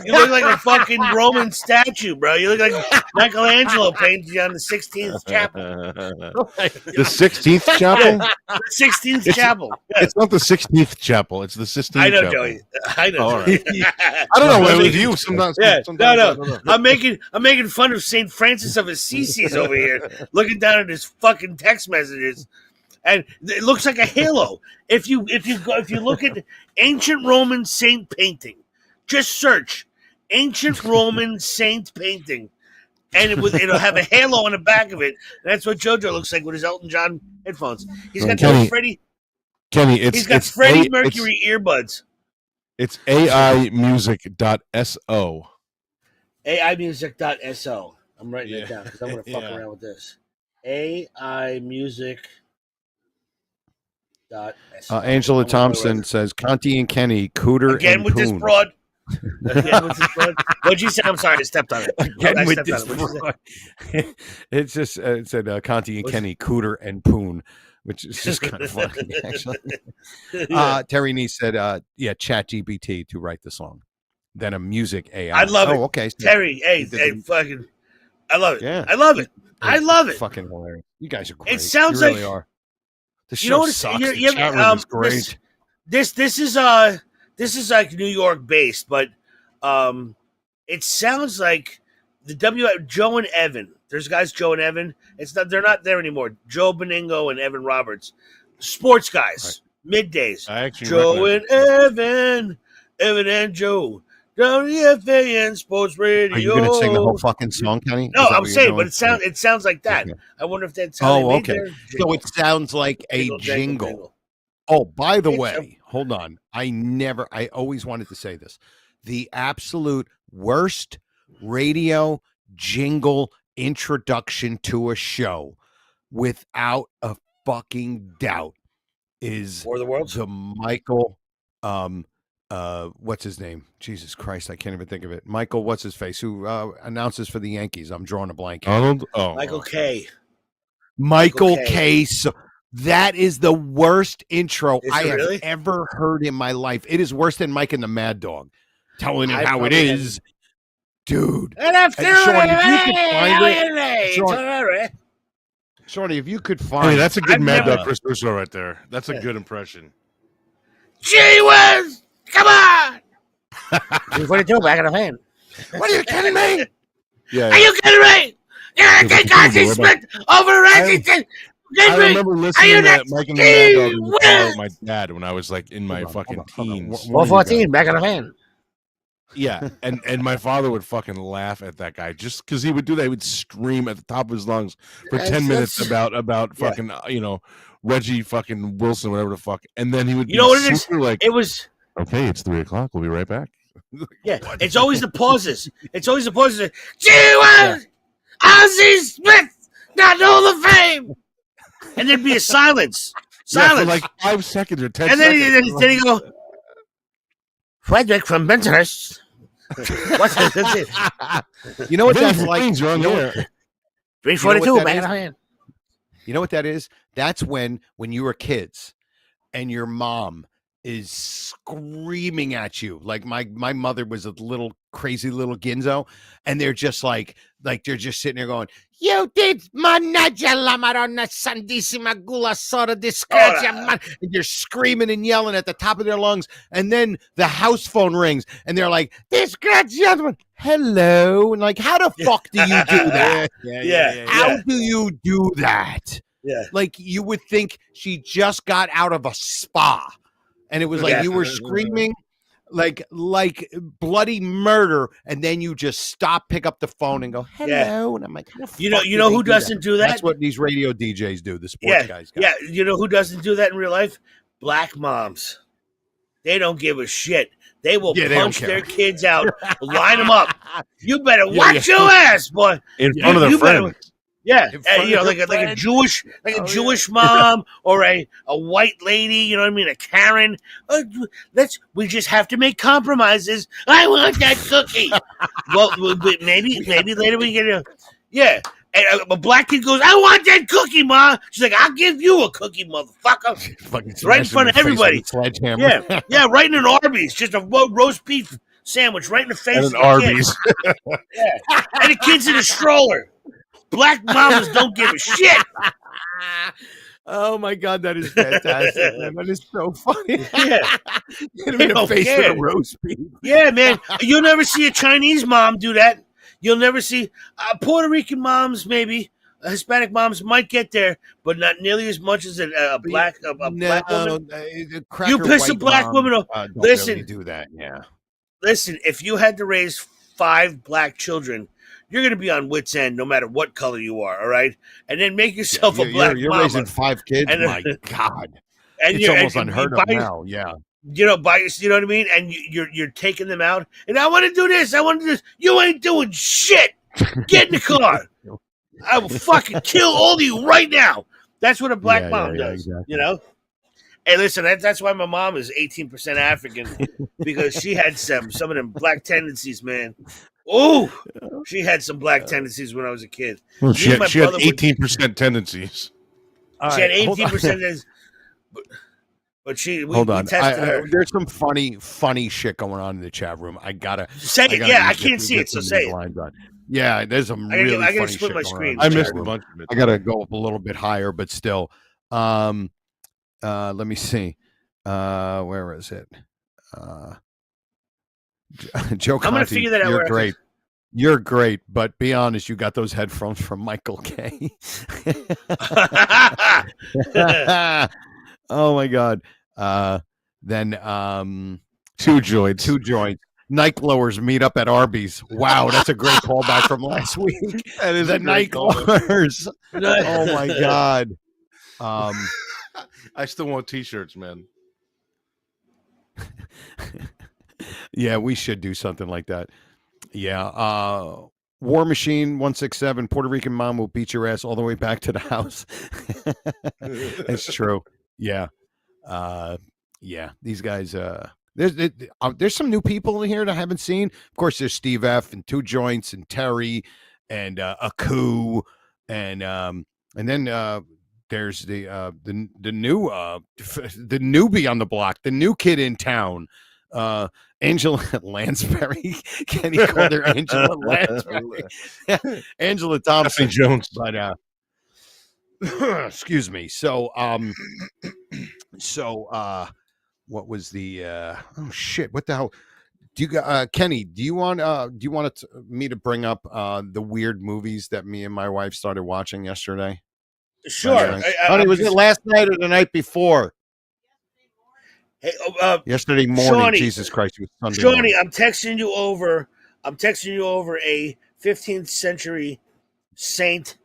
You look like a fucking Roman statue, bro. You look like Michelangelo painted on the 16th chapel. The 16th chapel? The 16th chapel. Yeah. It's not the 16th chapel. It's the 16th I know, chapel. Joey. I know. All right. I don't know. With you, sometimes. Yeah, sometimes no. I'm making fun of St. Francis of Assisi over here, looking down at his fucking text messages. and it looks like a halo. If you look at ancient Roman saint painting, just search ancient Roman saint painting, and it'll have a halo on the back of it. That's what JoJo looks like with his Elton John headphones. He's got Freddie Mercury earbuds. It's aimusic.so. aimusic.so. I'm writing it down because I'm going to fuck around with this. aimusic.so. Angela Thompson says Conte and Kenny, Cooter again and with Poon. this broad. What'd you say? I'm sorry, I stepped on it. Again with this broad. It's just it said Conte and Kenny, Cooter and Poon, which is just kind of funny, actually. Terry Nee said, ChatGPT to write the song. Then a music AI. I love it. Okay, so Terry, fucking, I love it. Yeah. I love it. I love it. Fucking hilarious. You guys are great. It sounds you really like are. The show sucks. The chat room is great. This is like New York based, but it sounds like Joe and Evan. There's guys Joe and Evan. They're not there anymore. Joe Beningo and Evan Roberts, sports guys. Right. Middays. Joe and Evan and Joe. WFAN Sports Radio. Are you going to sing the whole fucking song, Kenny? No, I'm saying, but it sounds like that. Okay. I wonder if that's how they made their jingle. So it sounds like a jingle. Oh, by the way, hold on. I always wanted to say this. The absolute worst radio jingle introduction to a show, without a fucking doubt, is War of the Worlds? The Michael, what's his name? Jesus Christ, I can't even think of it. Michael, what's his face? Who announces for the Yankees? I'm drawing a blank. Michael K. Michael K. So that is the worst intro I have ever heard in my life. It is worse than Mike and the Mad Dog telling him how it is. Dude. And after Shorty, if you could find it. Shorty, if you could find it. That's a good Mad Dog Christmas show right there. That's a good impression. Gee whiz! Come on! 242 back in the van. What are you kidding me? Yeah. Are you kidding me? You're going to take Conte Smith over Randy. I remember listening to Mike and the Mad Dog in the car with my dad when I was like in my fucking teens. 114 back in the van. Yeah, and my father would fucking laugh at that guy just because he would do that. He would scream at the top of his lungs for 10 minutes about fucking Reggie fucking Wilson, whatever the fuck, and then he would be what it is? Like, it was okay. It's 3:00. We'll be right back. Yeah, it's always the pauses. It's always the pauses. Gee whiz, Ozzie Smith, not Hall of Fame, and there'd be a silence. Yeah, for like 5 seconds or 10 and seconds. Then he go, Frederick from Bensonhurst. What's it? You know what that's like? 342, man. You know what that is? That's when you were kids and your mom is screaming at you. Like my mother was a little crazy little ginzo, and they're just like they're just sitting there going, "You did managgia la Madonna Santissima Gula Sora Disgrazia man," and you're screaming and yelling at the top of their lungs, and then the house phone rings, and they're like, "Disgrazia, hello," and like, how the fuck do you do that? How do you do that? Yeah, like you would think she just got out of a spa. And it was like you were screaming like bloody murder, and then you just stop, pick up the phone, and go, "Hello," and I'm like, you know who doesn't do that? That's what these radio DJs do. The sports guys. Yeah, you know who doesn't do that in real life? Black moms. They don't give a shit. They will punch their kids out, line them up. You better watch your ass, boy. In front of their friends. Yeah, like a Jewish mom or a white lady, you know what I mean, a Karen. We just have to make compromises. I want that cookie. Well, maybe later we get And a black kid goes, "I want that cookie, Ma." She's like, "I'll give you a cookie, motherfucker." Right in front of everybody. Yeah, right in an Arby's, just a roast beef sandwich right in the face. And an Arby's. And the kid's in a stroller. Black mamas don't give a shit. Oh my God, that is fantastic, man. That is so funny. Yeah. Hit him in the face with a roast beef. Yeah, man. You'll never see a Chinese mom do that. You'll never see Puerto Rican moms, maybe. Hispanic moms might get there, but not nearly as much as a black black woman. You piss a black woman off. Don't Listen, really do that. Yeah. Listen, if you had to raise 5 black children, you're going to be on wit's end no matter what color you are. All right, and then make yourself a black. You're mama. raising 5 kids. And, my God, and it's almost unheard of now. Yeah. You know what I mean? And you're taking them out. And I want to do this. I want to do this. You ain't doing shit. Get in the car. I will fucking kill all of you right now. That's what a black mom does. Exactly. You know? Hey, listen, that's why my mom is 18% African, because she had some of them black tendencies, man. Oh, she had some black tendencies when I was a kid. Well, she had 18% tendencies. She had 18% tendencies. But hold on. There's some funny shit going on in the chat room. I gotta say it. I can't see it, so say it. Yeah, there's some really funny gotta shit split my going screen. on. I missed a bunch of it. I gotta go up a little bit higher, but still. Let me see. Where is it? Joe Conte, I'm gonna figure that out. You're great. You're great, but be honest, you got those headphones from Michael K. Oh my God. Then 2 joints. 2 joints. Night blowers meet up at Arby's. Wow, that's a great callback from last week. That is the night blowers. Oh my God. I still want T-shirts, man. Yeah, we should do something like that. Yeah. War Machine 167, Puerto Rican mom will beat your ass all the way back to the house. It's true. Yeah. Yeah. These guys, there's some new people in here that I haven't seen. Of course, there's Steve F and 2 Joints and Terry and Aku and then there's the new the newbie on the block, the new kid in town, Angela Lansbury. Can he call her Angela Lansbury? Angela Thompson Jones. But excuse me. So what was the oh shit, what the hell do you Kenny, do you want me to bring up the weird movies that me and my wife started watching yesterday? Sure. Was it last night or the night before? Hey, yesterday morning. Shawnee, Jesus Christ, it was Sunday Shawnee, morning. I'm texting you over a 15th century saint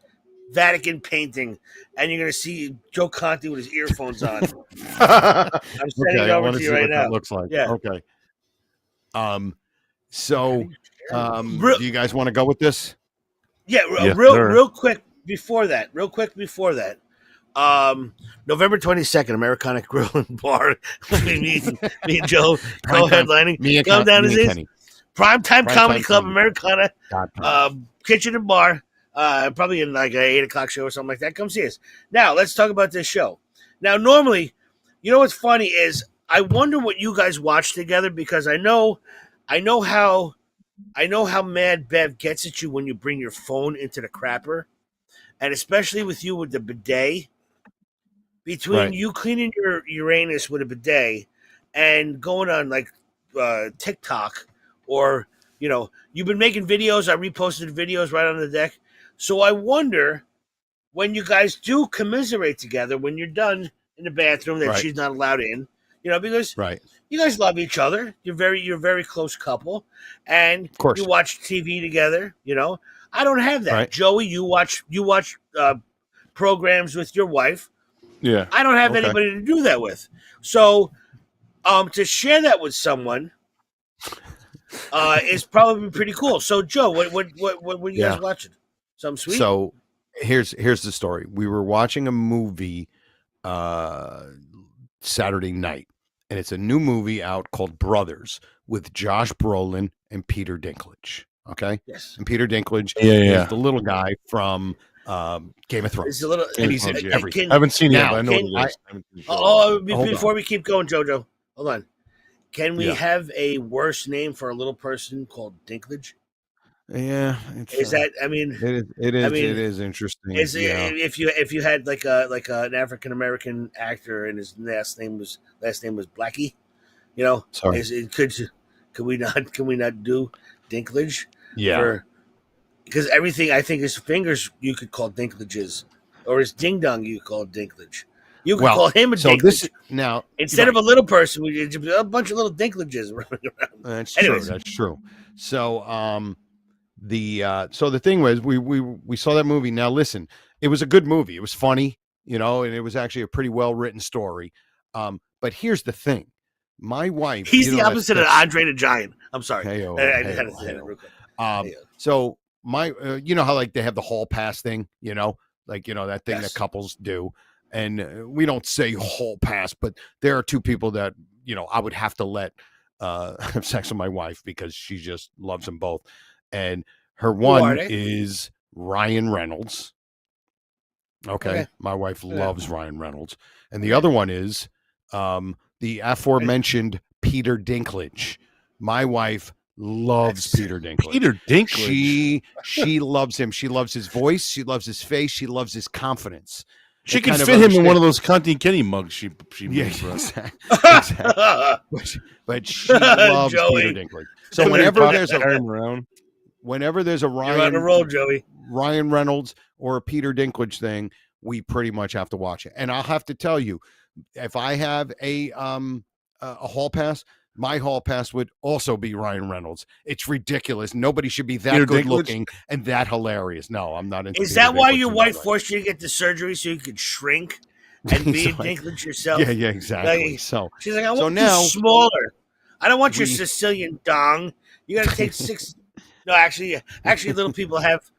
Vatican painting, and you're going to see Joe Conte with his earphones on. I'm sending it over to you right now. That looks like. Yeah. Okay. So, do you guys want to go with this? Yeah. Real quick before that. November 22nd, Americana Grill and Bar. me and Joe co-headlining. Come down to this Primetime Comedy Club, Americana Kitchen and Bar. Probably in like an 8:00 show or something like that. Come see us. Now let's talk about this show. Now, normally, you know what's funny is I wonder what you guys watch together, because I know how mad Bev gets at you when you bring your phone into the crapper, and especially with you with the bidet. Between you cleaning your Uranus with a bidet and going on like TikTok, or you've been making videos. I reposted videos right on the deck. So I wonder when you guys do commiserate together when you're done in the bathroom that she's not allowed in, because you guys love each other. You're very close couple, and of course you watch TV together. I don't have that. Right. Joey, you watch programs with your wife. Yeah, I don't have anybody to do that with. So, to share that with someone is probably pretty cool. So, Joe, what are you guys watching? Something sweet? So, here's the story. We were watching a movie Saturday night, and it's a new movie out called Brothers with Josh Brolin and Peter Dinklage. Okay? Yes. And Peter Dinklage is the little guy from Game of Thrones. And he's in everything. I haven't seen it yet, but I know what it is. Before we keep going, Jojo, hold on. Can we have a worse name for a little person called Dinklage? Yeah, is that? I mean, it is interesting. If you had like an African American actor and his last name was Blackie, Sorry. Can we not do Dinklage? Yeah. because everything I think his fingers you could call dinklages, or his ding dong you could call dinklage. You could call him a dinklage. This now instead of a little person, we did a bunch of little dinklages running around. That's true. That's true. So the thing was we saw that movie. Now listen, it was a good movie. It was funny, and it was actually a pretty well written story. But here's the thing. My wife, he's the opposite of Andre the Giant. I'm sorry. I had to say that real quick. So my you know how like they have the hall pass thing, that thing that couples do. And we don't say hall pass, but there are two people that, I would have to let have sex with my wife because she just loves them both. And her one is Ryan Reynolds. Okay. My wife loves Ryan Reynolds. And the other one is the aforementioned Peter Dinklage. My wife loves Peter Dinklage. Peter Dinklage. She loves him. She loves his voice. She loves his face. She loves his confidence. She could fit him in one of those Conte and Kenny mugs she made for us. Exactly. But she loves Peter Dinklage. So whenever there's a Ryan Reynolds or a Peter Dinklage thing, we pretty much have to watch it. And I'll have to tell you, if I have a hall pass, my hall pass would also be Ryan Reynolds. It's ridiculous. Nobody should be that good looking and that hilarious. No, I'm not into. Is that why your wife forced you to get the surgery so you could shrink and be a Dinklage yourself? Yeah, exactly. So she's like, I want you smaller. I don't want your Sicilian dong. You got to take 6. No, actually, little people have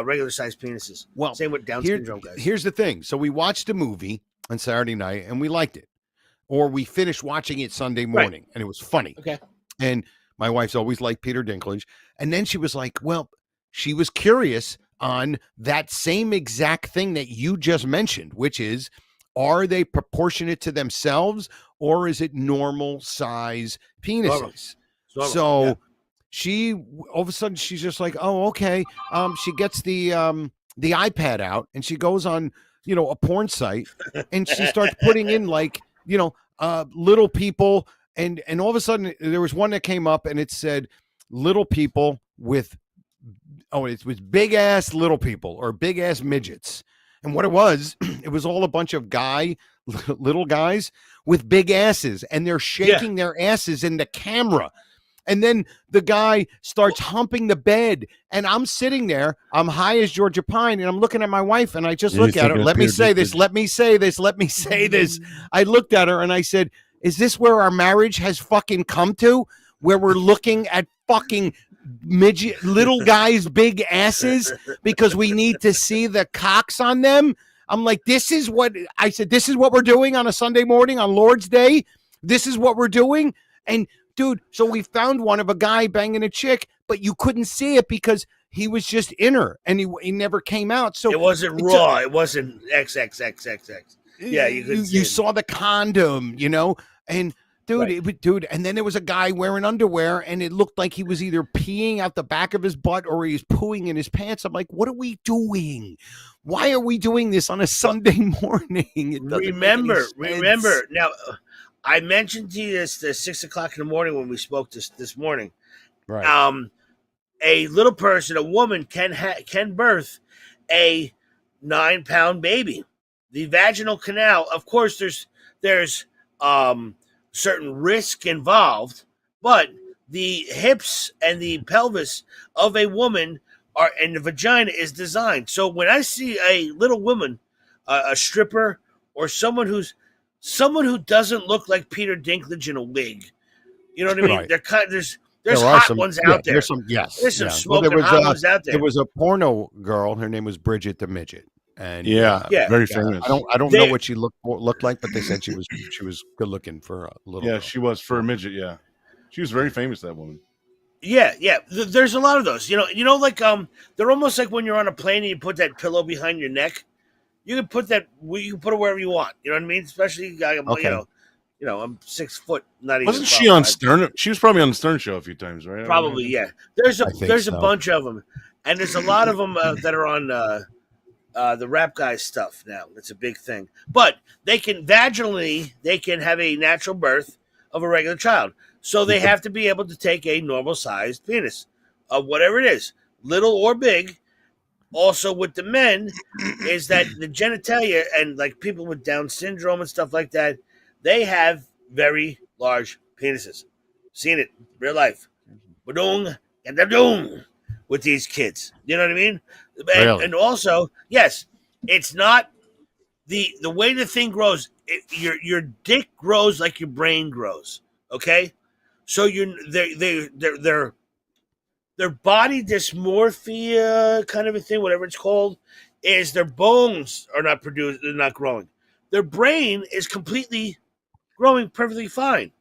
regular sized penises. Well, same with Down syndrome guys. Here's the thing. So we watched a movie on Saturday night and we liked it. Or we finished watching it Sunday morning, and it was funny. Okay. And my wife's always liked Peter Dinklage. And then she was like, well, she was curious on that same exact thing that you just mentioned, which is, are they proportionate to themselves or is it normal size penises? Normal. So she, all of a sudden, she's just like, oh, okay. She gets the iPad out and she goes on, a porn site and she starts putting in like, little people. And all of a sudden there was one that came up and it said little people with, it was big ass little people or big ass midgets. And what it was all a bunch of little guys with big asses and they're shaking their asses in the camera. And then the guy starts humping the bed and I'm sitting there, I'm high as Georgia Pine and I'm looking at my wife and I just look at her. Let me say this. I looked at her and I said, is this where our marriage has fucking come to? Where we're looking at fucking midget, little guys, big asses because we need to see the cocks on them. I'm like, this is what we're doing on a Sunday morning on Lord's Day. This is what we're doing. And dude, so we found one of a guy banging a chick, but you couldn't see it because he was just in her and he never came out. So it wasn't raw. It wasn't XXXXX. Yeah, you saw the condom, and dude, and then there was a guy wearing underwear and it looked like he was either peeing out the back of his butt or he was pooing in his pants. I'm like, what are we doing? Why are we doing this on a Sunday morning? Remember now. I mentioned to you this 6 o'clock in the morning when we spoke this morning. Right. A little person, a woman, can birth a 9-pound baby. The vaginal canal, of course, there's certain risk involved, but the hips and the pelvis of a woman and the vagina is designed. So when I see a little woman, a stripper, or someone who doesn't look like Peter Dinklage in a wig. You know what I mean? Right. There's hot ones out there. There's some smoking hot ones out there. There was a porno girl. Her name was Bridget the Midget. And very famous. I don't know what she looked like, but they said she was good looking for a little girl. She was for a midget, She was very famous, that woman. Yeah. There's a lot of those. Like they're almost like when you're on a plane and you put that pillow behind your neck. You can put it wherever you want. You know what I mean? Especially, I'm 6 foot. Wasn't she on Stern? She was probably on the Stern Show a few times, right? Probably, yeah. There's a bunch of them, and there's a lot of them that are on the rap guys stuff now. It's a big thing. But they can have a natural birth of a regular child, so they have to be able to take a normal sized penis, whatever it is. little or big. Also with the men is that the genitalia and like people with Down syndrome and stuff like that, they have very large penises. Seen it real life. Badung and da-dung with these kids. You know what I mean? Really? And also, yes, it's not the way the thing grows. Your dick grows like your brain grows. Okay, so their body dysmorphia kind of a thing, whatever it's called, is their bones are not produced, they're not growing. Their brain is completely growing perfectly fine.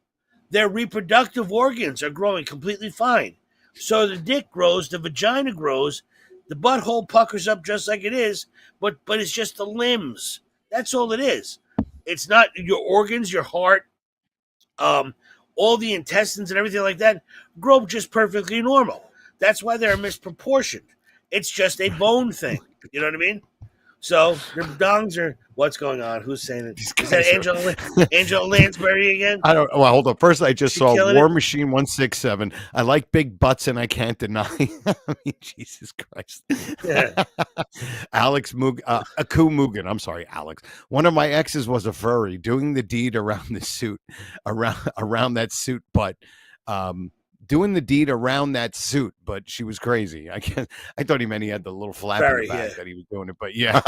Their reproductive organs are growing completely fine. So the dick grows, the vagina grows, the butthole puckers up just like it is, but it's just the limbs. That's all it is. It's not your organs, your heart, all the intestines and everything like that grow just perfectly normal. That's why they're misproportioned. It's just a bone thing. You know what I mean? So their dongs are. What's going on? Who's saying it? Is that Angela Lansbury again? I don't. Well, hold on. First, I just saw War it? Machine 167. I like big butts, and I can't deny. I mean, Jesus Christ. Yeah. Alex Aku Mugen. I'm sorry, Alex. One of my exes was a furry doing the deed around the suit, around that suit, but doing the deed around that suit, but she was crazy. I thought he meant he had the little flap in the back that he was doing it, but yeah.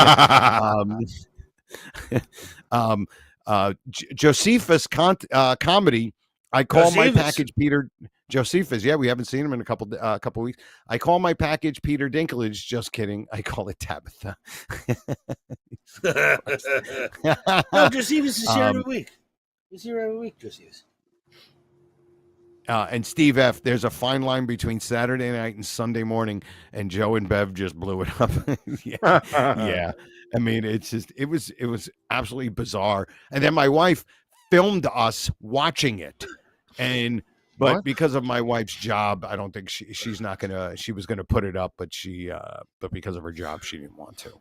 Josephus comedy. I call my package Peter Josephus. Yeah, we haven't seen him in a couple weeks. I call my package Peter Dinklage. Just kidding. I call it Tabitha. No, Josephus is here every week. He's here every week, Josephus. And Steve F., there's a fine line between Saturday night and Sunday morning, and Joe and Bev just blew it up. Yeah. I mean, it was absolutely bizarre. And then my wife filmed us watching it, but because of my wife's job, I don't think she was gonna put it up, but but because of her job, she didn't want to.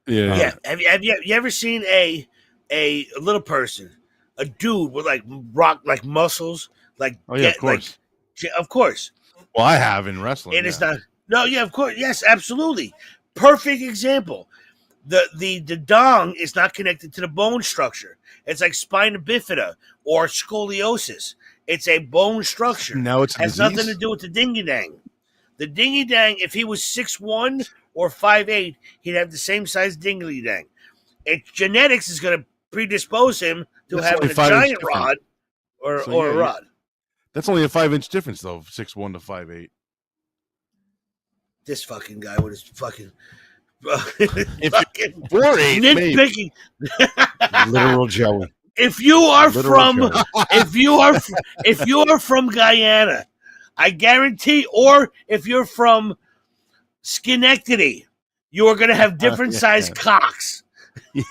Yeah. Have you ever seen a little person, a dude with like muscles? Like, of course. Of course. Well, I have in wrestling. And it's not. No, yeah, of course. Yes, absolutely. Perfect example. The dong is not connected to the bone structure. It's like spina bifida or scoliosis. It's a bone structure. No, it's has nothing to do with the dingy dang. The dingy dang, if he was 6'1" or 5'8", he'd have the same size dingy dang. Genetics is going to predispose him to having a giant rod or a rod. That's only a 5-inch difference, though, 6'1" to 5'8". This fucking guy with his fucking nitpicking. Literal Joey. If you are from Guyana, I guarantee, or if you're from Schenectady, you are going to have different sized cocks.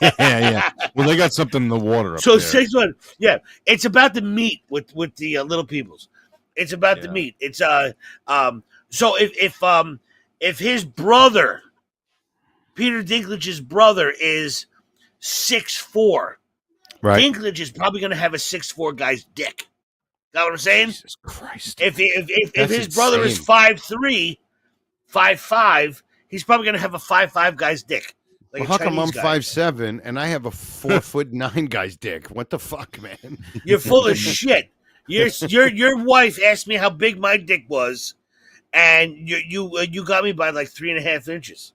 Yeah. Well, they got something in the water up so there. 6'1", yeah. It's about the meat with the little peoples. It's about the meat. It's So if his brother, Peter Dinklage's brother, is 6'4", right? Dinklage is probably going to have a 6'4" guy's dick. Got what I'm saying? Jesus Christ! If his brother is 5'3", 5'5", he's probably going to have a 5'5" guy's dick. Like well, how come I'm 5'7" and I have a 4'9" guy's dick? What the fuck, man? You're full of shit. Your wife asked me how big my dick was, and you got me by like 3.5 inches.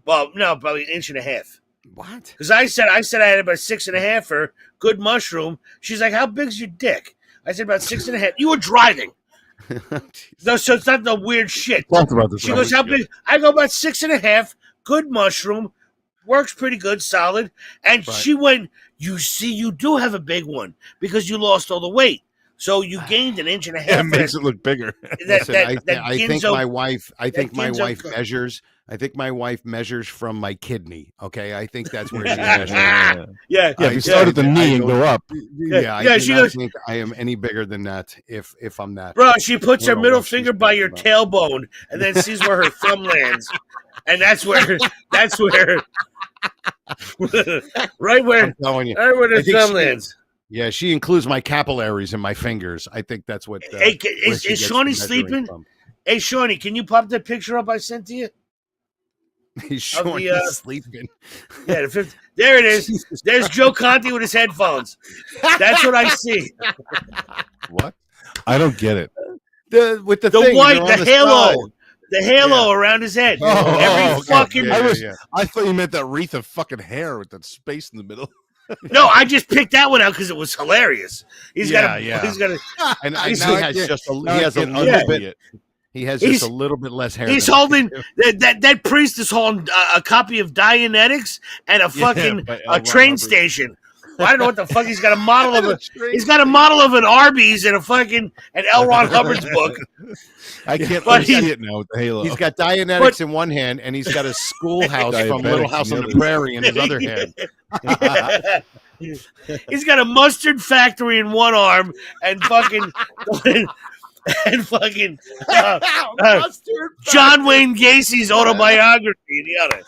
Well, no, probably 1.5 inches. What? Because I said I had about 6.5 for good mushroom. She's like, "How big's your dick?" I said about 6.5. You were driving. No, so it's not the weird shit. She goes, "How big?" I go about 6.5. Good mushroom. Works pretty good, solid. And she went, "You see, you do have a big one because you lost all the weight. So you gained 1.5 inches. Yeah, it makes it look bigger. I think my wife measures. I think my wife measures from my kidney. Okay, I think that's where she measures. Yeah. If you start at the knee and go up. I do not think I am any bigger than that. If I'm that, bro, she puts her middle finger by your tailbone and then sees where her thumb lands, and that's where right where the thumb lands. Yeah, she includes my capillaries in my fingers. I think that's what. Is Shawnee sleeping? Hey, Shawnee, can you pop that picture up I sent to you? He's sleeping. Yeah, there it is. There's Joe Conte with his headphones. That's what I see. What? I don't get it. The white, the halo. Side. The halo around his head. I thought you meant that wreath of fucking hair with that space in the middle. No, I just picked that one out because it was hilarious. He's got a little bit less hair. He's holding that priest is holding a copy of Dianetics and a fucking train station. Well, I don't know what the fuck he's got a model of. He's got a model of an Arby's and an L. Ron Hubbard's book. I can't see it now with the halo. He's got Dianetics in one hand, and he's got a schoolhouse from Little House on the Prairie in his other hand. He's got a mustard factory in one arm and fucking John Wayne Gacy's autobiography in the other.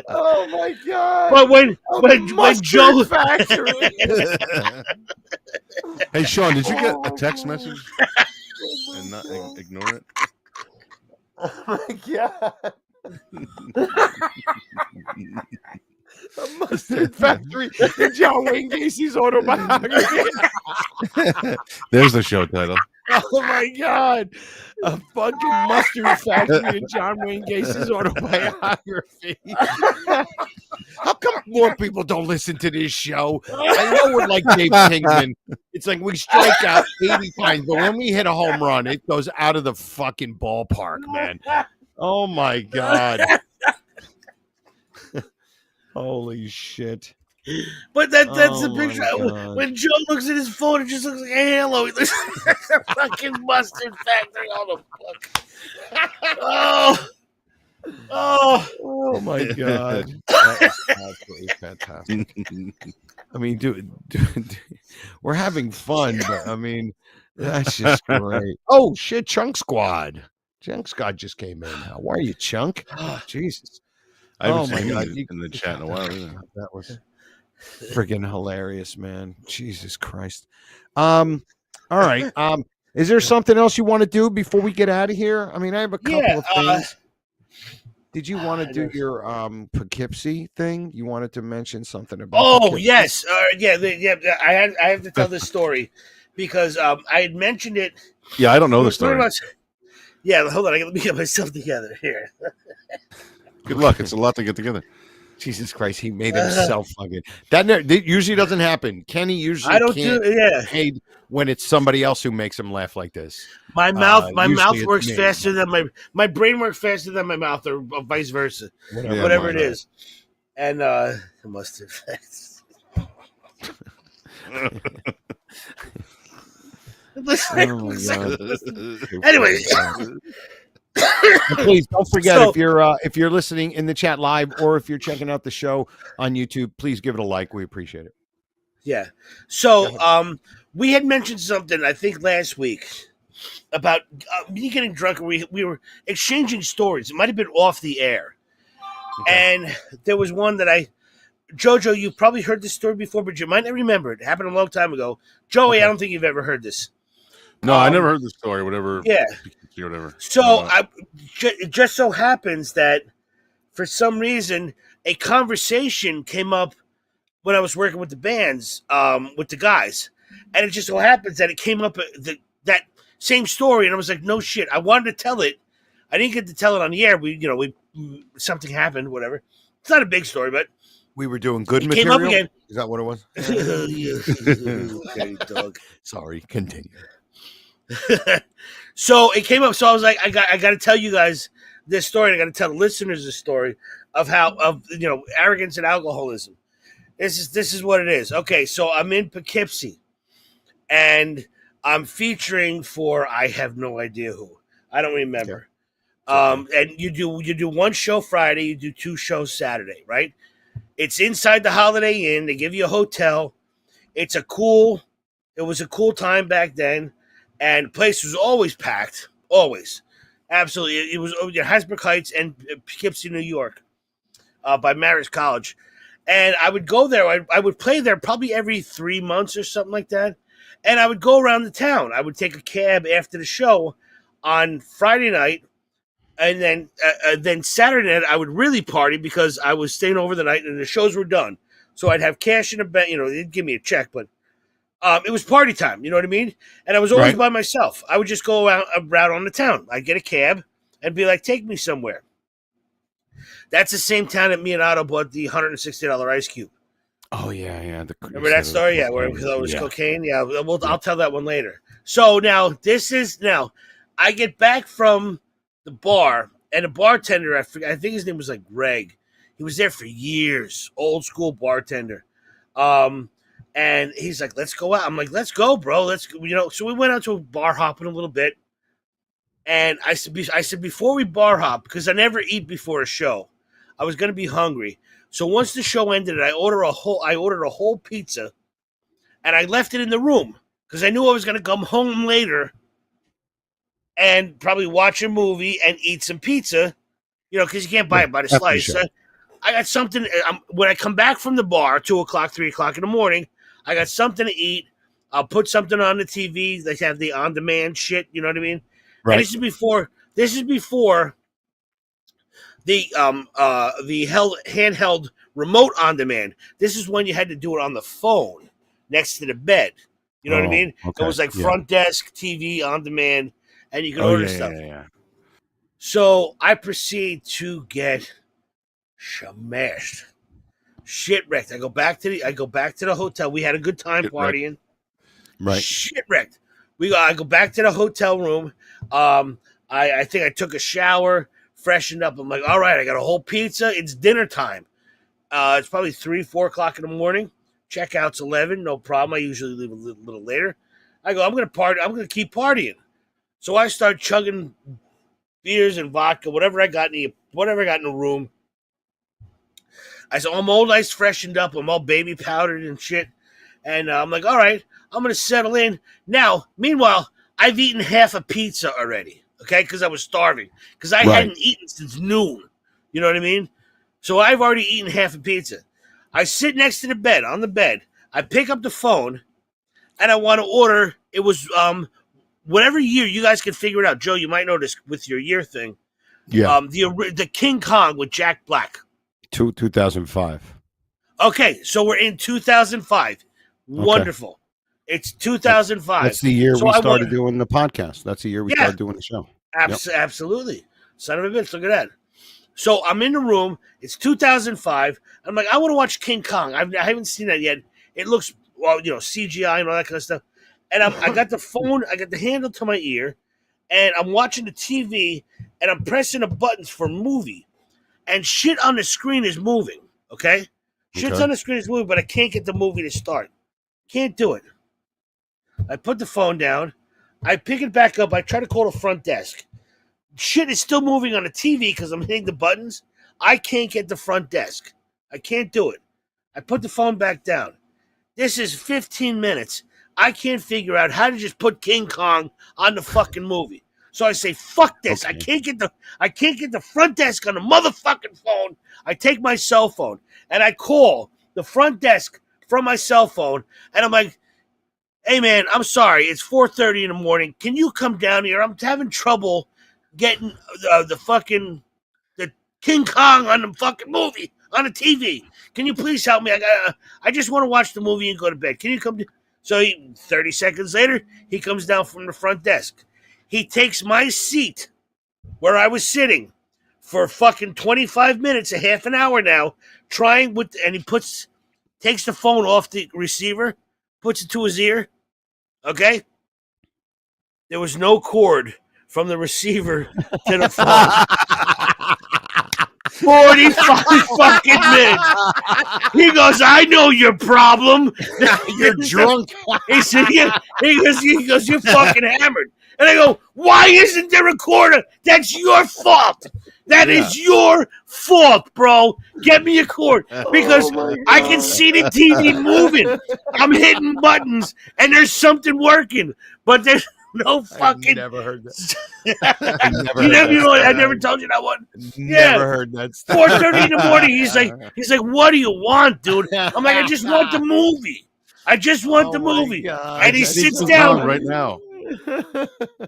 Oh my god! But when Joe factory. Hey Sean, did you get a text message and not ignore it? Oh my god! A mustard factory in John Wayne Gacy's autobiography. There's the show title. Oh my god! A fucking mustard factory in John Wayne Gacy's autobiography. How come more people don't listen to this show? I know we're like Dave Kingman. It's like we strike out 80 times, but when we hit a home run, it goes out of the fucking ballpark, man. Oh my god. Holy shit. But that's the picture. When Joe looks at his phone, it just looks like a halo. He looks like a fucking mustard factory on the fuck. Oh my god. That's absolutely fantastic. I mean, dude, we're having fun, but I mean, that's just great. Oh shit, Chunk Squad. Chunk Squad just came in. How are you, Chunk? Oh, Jesus. I haven't seen him in the chat in a while either. That was friggin' hilarious, man. Jesus Christ. All right. Is there something else you want to do before we get out of here? I mean, I have a couple of things. Did you want to do your Poughkeepsie thing? You wanted to mention something about Poughkeepsie? Yes. I have to tell this story because I had mentioned it. Yeah, I don't know the story. Yeah, hold on. Let me get myself together here. Good luck. It's a lot to get together. Jesus Christ, he made himself fucking. That usually doesn't happen. Kenny usually can't when it's somebody else who makes him laugh like this. My mouth works faster than my brain works faster than my mouth, or vice versa. Whatever it is. And the mustard face. Anyway. Please don't forget, if you're listening in the chat live or if you're checking out the show on YouTube, please give it a like. We appreciate it. Yeah. So we had mentioned something I think last week about me getting drunk. We were exchanging stories. It might have been off the air, and there was one that Jojo, you probably heard this story before, but you might not remember it. It happened a long time ago. Joey, I don't think you've ever heard this. No, I never heard the story. Whatever. Yeah. Whatever. So it just so happens that for some reason a conversation came up when I was working with the bands, with the guys, and it just so happens that it came up that same story, and I was like, no shit, I wanted to tell it. I didn't get to tell it on the air. We something happened, whatever. It's not a big story, but we were doing good it material. Came up again. Is that what it was? Okay, dog. Sorry, continue. So it came up. So I was like, I got to tell you guys this story. And I got to tell the listeners this story of arrogance and alcoholism. This is what it is. Okay, so I'm in Poughkeepsie, and I'm featuring for I have no idea who. I don't remember. And you do one show Friday, you do two shows Saturday, right? It's inside the Holiday Inn. They give you a hotel. It was a cool time back then. And the place was always packed, always, absolutely. It was Hasbrook Heights and Poughkeepsie, New York, by Marist College, and I would go there. I would play there probably every 3 months or something like that. And I would go around the town. I would take a cab after the show on Friday night, and then Saturday night I would really party because I was staying over the night and the shows were done. So I'd have cash in the bank. They'd give me a check, but it was party time. You know what I mean? And I was always by myself. I would just go out on the town. I'd get a cab and be like, take me somewhere. That's the same town that me and Otto bought the $160 ice cube. Oh, yeah. Remember that story? Yeah, where it was cocaine? Yeah, I'll tell that one later. So now, I get back from the bar, and the bartender, I think his name was like Greg. He was there for years, old school bartender. And he's like, let's go out. I'm like, let's go, bro. Let's go. So we went out to a bar hopping a little bit. And I said, before we bar hop, because I never eat before a show, I was going to be hungry. So once the show ended, I ordered a whole pizza, and I left it in the room because I knew I was going to come home later and probably watch a movie and eat some pizza, because you can't buy it by the slice. Sure. I got something. When I come back from the bar, 2 o'clock, 3 o'clock in the morning, I got something to eat. I'll put something on the TV. They have the on-demand shit. You know what I mean? Right. And this is before the handheld remote on demand. This is when you had to do it on the phone next to the bed. You know what I mean? Okay. It was like front desk, TV on demand, and you could order stuff. Yeah. So I proceed to get smashed, shit wrecked. I go back to the hotel. We had a good time partying. Right. Shit wrecked. I go back to the hotel room. I think I took a shower, freshened up. I'm like, all right, I got a whole pizza. It's dinner time. It's probably 3, 4 o'clock in the morning. Checkout's 11, no problem. I usually leave a little later. I go, I'm going to party. I'm going to keep partying. So I start chugging beers and vodka, whatever I got in the room. I said, I'm all nice, freshened up. I'm all baby powdered and shit. And I'm like, all right, I'm going to settle in. Now, meanwhile, I've eaten half a pizza already, okay, because I was starving. Because I hadn't eaten since noon. You know what I mean? So I've already eaten half a pizza. I sit next to the bed, on the bed. I pick up the phone, and I want to order. It was whatever year. You guys can figure it out. Joe, you might know this with your year thing. Yeah. The King Kong with Jack Black. 2005. Okay, so we're in 2005. Wonderful. Okay. It's 2005. That's the year we started doing the podcast. That's the year we started doing the show. Absolutely. Son of a bitch, look at that. So I'm in the room. It's 2005. I'm like, I want to watch King Kong. I haven't seen that yet. It looks, CGI and all that kind of stuff. And I got the phone. I got the handle to my ear, and I'm watching the TV, and I'm pressing the buttons for movie. And shit on the screen is moving, okay? Shit's on the screen is moving, but I can't get the movie to start. Can't do it. I put the phone down. I pick it back up. I try to call the front desk. Shit is still moving on the TV because I'm hitting the buttons. I can't get the front desk. I can't do it. I put the phone back down. This is 15 minutes. I can't figure out how to just put King Kong on the fucking movie. So I say, fuck this. Okay. I can't get the front desk on the motherfucking phone. I take my cell phone and I call the front desk from my cell phone, and I'm like, hey man, I'm sorry. It's 4:30 in the morning. Can you come down here? I'm having trouble getting the King Kong on the fucking movie on the TV. Can you please help me? I just want to watch the movie and go to bed. Can you come? So 30 seconds later, he comes down from the front desk. He takes my seat where I was sitting for fucking 25 minutes, a half an hour now, and he takes the phone off the receiver, puts it to his ear. Okay? There was no cord from the receiver to the phone. 45 fucking minutes. He goes, I know your problem. You're drunk. He said, he goes, you're fucking hammered. And I go, why isn't there a quarter? That's your fault. That is your fault, bro. Get me a cord. Because I can see the TV moving. I'm hitting buttons, and there's something working. But there's no fucking... I never heard that. I never told you that one. Never heard that stuff. 4:30 in the morning, he's like, what do you want, dude? I'm like, I just want the movie. I just want the movie. God. And he sits down right now.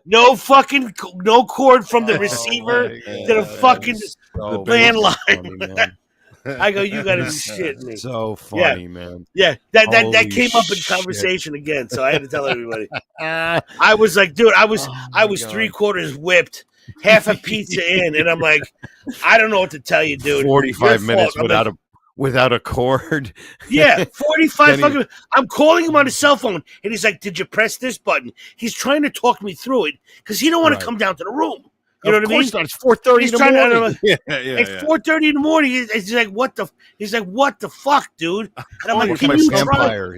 No cord from the receiver to the fucking landline. I go, you gotta be shitting me. So funny, man. Yeah, that came up in conversation again, so I had to tell everybody. I was like, dude, I was 3/4 whipped, half a pizza in, and I'm like, I don't know what to tell you, dude. 45 minutes without a cord. Yeah, 45 fucking. I'm calling him on his cell phone, and he's like, "Did you press this button?" He's trying to talk me through it because he don't want to come down to the room. You know what I mean? Not. It's 4:30 in the morning. It's 4:30 in the morning. He's like, "What the?" He's like, "What the fuck, dude?" And I'm like, "Can you try?"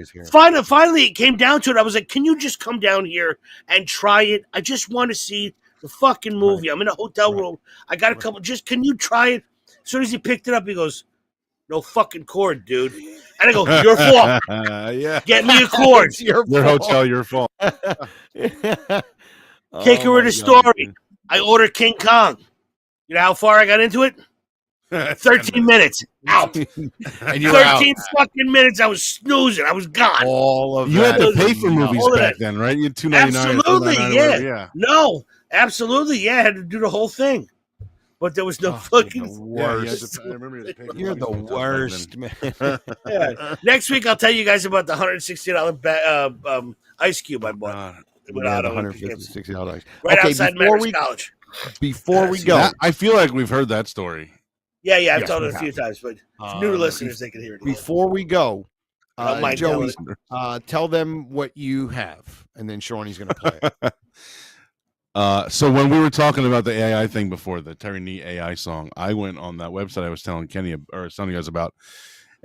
Finally, it came down to it. I was like, "Can you just come down here and try it? I just want to see the fucking movie. I'm in a hotel room. I got a couple. Just can you try it?" As soon as he picked it up, he goes, "No fucking cord, dude." And I go, "Your fault. Yeah. Get me a cord." Your hotel, your fault. Take her to the story. I ordered King Kong. You know how far I got into it? 13 minutes. Out. And 13 fucking minutes. I was snoozing. I was gone. All of you that. had to pay for movies back then, right? You had $2.99. Absolutely, yeah. No, absolutely, yeah. I had to do the whole thing. But there was no fucking worst. You're the worst, man. Yeah. Next week, I'll tell you guys about the $160 ice cube I bought. $160. Right outside Marist College. Before we go, I feel like we've heard that story. Yeah, I've told it a few times, but new listeners, they can hear it. Before we go, Joey, tell them what you have, and then Shawnee's going to play it. So when we were talking about the AI thing before, the Terry Nee AI song, I went on that website I was telling telling you guys about,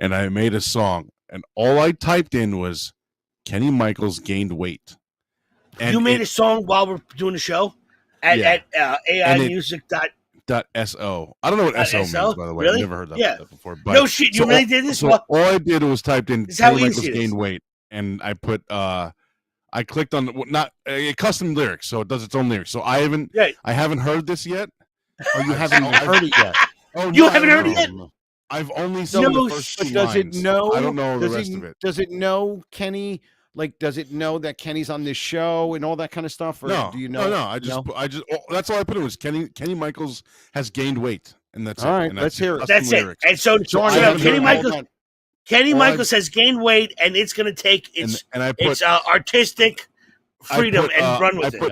and I made a song, and all I typed in was Kenny Michaels gained weight. And you made a song while we're doing the show at AImusic.so. I don't know what SO means, by the way. Really? I've never heard that before. But, no shit, you really did this? So all I did was typed in Kenny Michaels gained weight, and I put I clicked on not a custom lyrics, so it does its own lyrics. So I haven't heard this yet. Oh, you haven't heard it yet? Oh, you haven't heard it yet? I've only seen the first two does lines. It know? I don't know the rest of it. Does it know Kenny? Like, does it know that Kenny's on this show and all that kind of stuff? Or No, do you know? No. I just that's all I put in was Kenny Michaels has gained weight, and that's all it. right. And let's hear it. That's it. And so Kenny Michaels has gained weight, and it's going to take its artistic freedom and run with it. I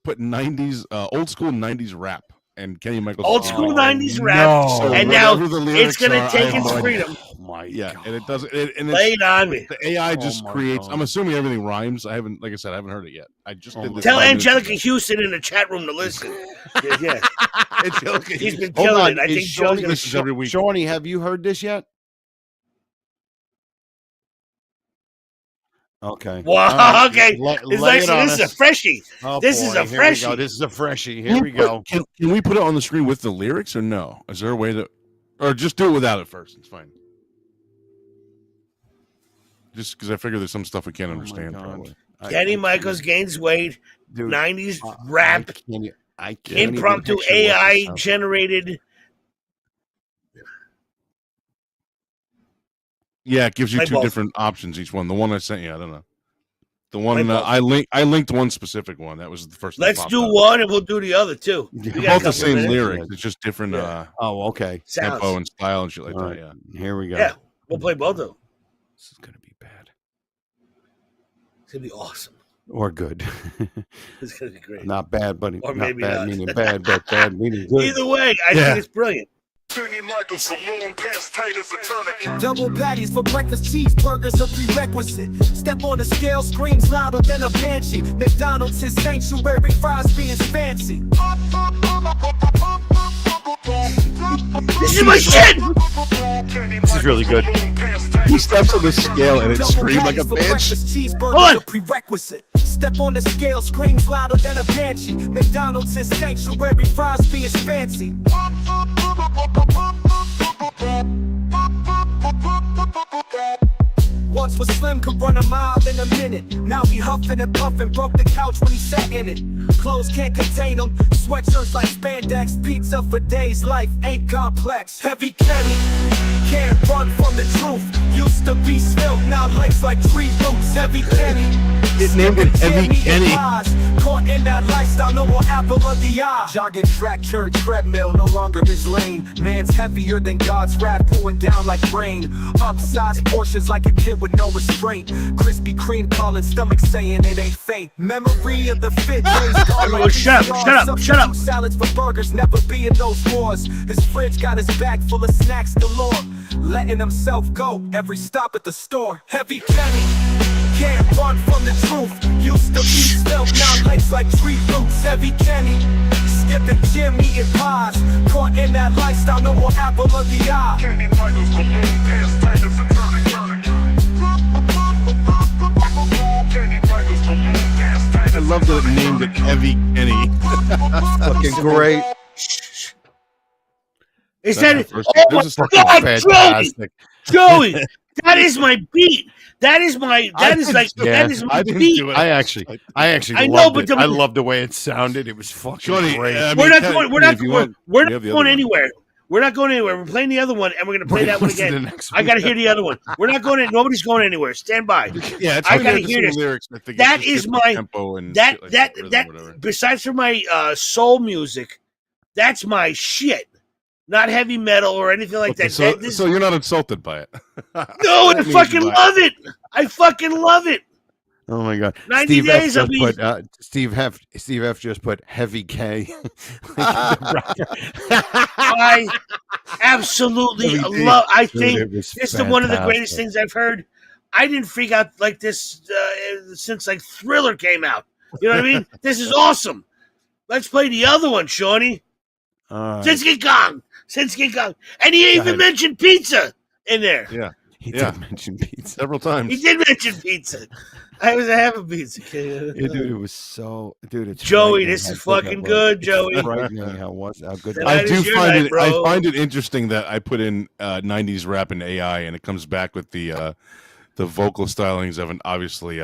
put 90s, old school 90s rap. And Kenny Michaels. Old school 90s rap. So and now it's going to take its freedom. Oh my God. And it does. Lay it on me. The AI just creates. I'm assuming everything rhymes. I haven't, like I said, I haven't heard it yet. I just did this. Tell Angelica Houston in the chat room to listen. Yeah. He's been killing it. I think Joe's going to every week. Shawnee, have you heard this yet? Okay. Wow. Okay. This is a freshie. This is a freshie. This is a freshie. Here we go. Can we put it on the screen with the lyrics or no? Is there a way to, or just do it without it first? It's fine. Just because I figure there's some stuff we can't understand. Probably. Kenny Michaels gains weight. Dude, 90s rap. I can't impromptu AI generated. Yeah, it gives you two different options each one. The one I sent you, I don't know. The one I linked one specific one. That was the first. Let's do one, and we'll do the other too. Both the same lyrics. It's just different. Okay. Tempo and style and shit like that. Yeah. Here we go. Yeah, we'll play both of them. This is gonna be bad. It's gonna be awesome. Or good. It's gonna be great. Not bad, but or not maybe bad not. Meaning bad, but bad meaning good. Either way, I think it's brilliant. Double patties for breakfast, cheeseburgers a prerequisite. Step on the scale, screams louder than a banshee. McDonald's is sanctuary, fries being fancy. This is my shit! This is really good. He steps on the scale and it screams like a banshee. Hold on. Prerequisite. Step on the scale, screams louder than a banshee. McDonald's is sanctuary, fries being fancy. Once was slim, could run a mile in a minute. Now he huffing and puffing, broke the couch when he sat in it. Clothes can't contain him, sweatshirts like spandex. Pizza for days, life ain't complex. Heavy Kenny, Can't run from the truth. Used to be still, now life's like tree roots. Heavy Kenny. It named it Heavy Kenny. Caught in that lifestyle, no more apple of the eye. Jogging track, church, treadmill, no longer his lane. Man's heavier than God's wrath, pouring down like rain. Upsized portions like a kid with no restraint. Krispy Kreme calling stomach saying it ain't fake. Memory of the fit days gone like shut up. Salads for burgers, never be in those wars. His fridge got his bag full of snacks galore. Letting himself go every stop at the store. Heavy Kenny. Can't run from the truth. Used to be still, now life's like tree roots. Heavy Kenny. Skipping gym, eating pies. Caught in that lifestyle, no more apple of the eye. Kenny Michaels, pants tight as a I love that it named it Heavy Kenny. Fucking great. Is that it? Oh my God, Joey, that is my beat. That is my beat. I loved it. I loved the way it sounded. It was fucking great. We're not going anywhere. We're not going anywhere. We're playing the other one, and we're going to play that one again. I got to hear the other one. We're not going. Nobody's going anywhere. Stand by. Yeah, I got to hear this. That is my that. Besides from my soul music, that's my shit. Not heavy metal or anything like that. So you're not insulted by it? No, I fucking love it. I fucking love it. Oh my God! 90 Steve days F just put, Steve F just put Heavy K. I absolutely love. I think this is one of the greatest things I've heard. I didn't freak out like this since like Thriller came out. You know what I mean? This is awesome. Let's play the other one, Shawnee. Shinsuke Kong. And he even mentioned pizza in there. Yeah. He did mention pizza several times. He did mention pizza. I was having pizza. Dude, it was so. Dude, it's Joey. This is fucking good, Joey. How good. I do find it. I find it interesting that I put in '90s rap and AI, and it comes back with the vocal stylings of an obviously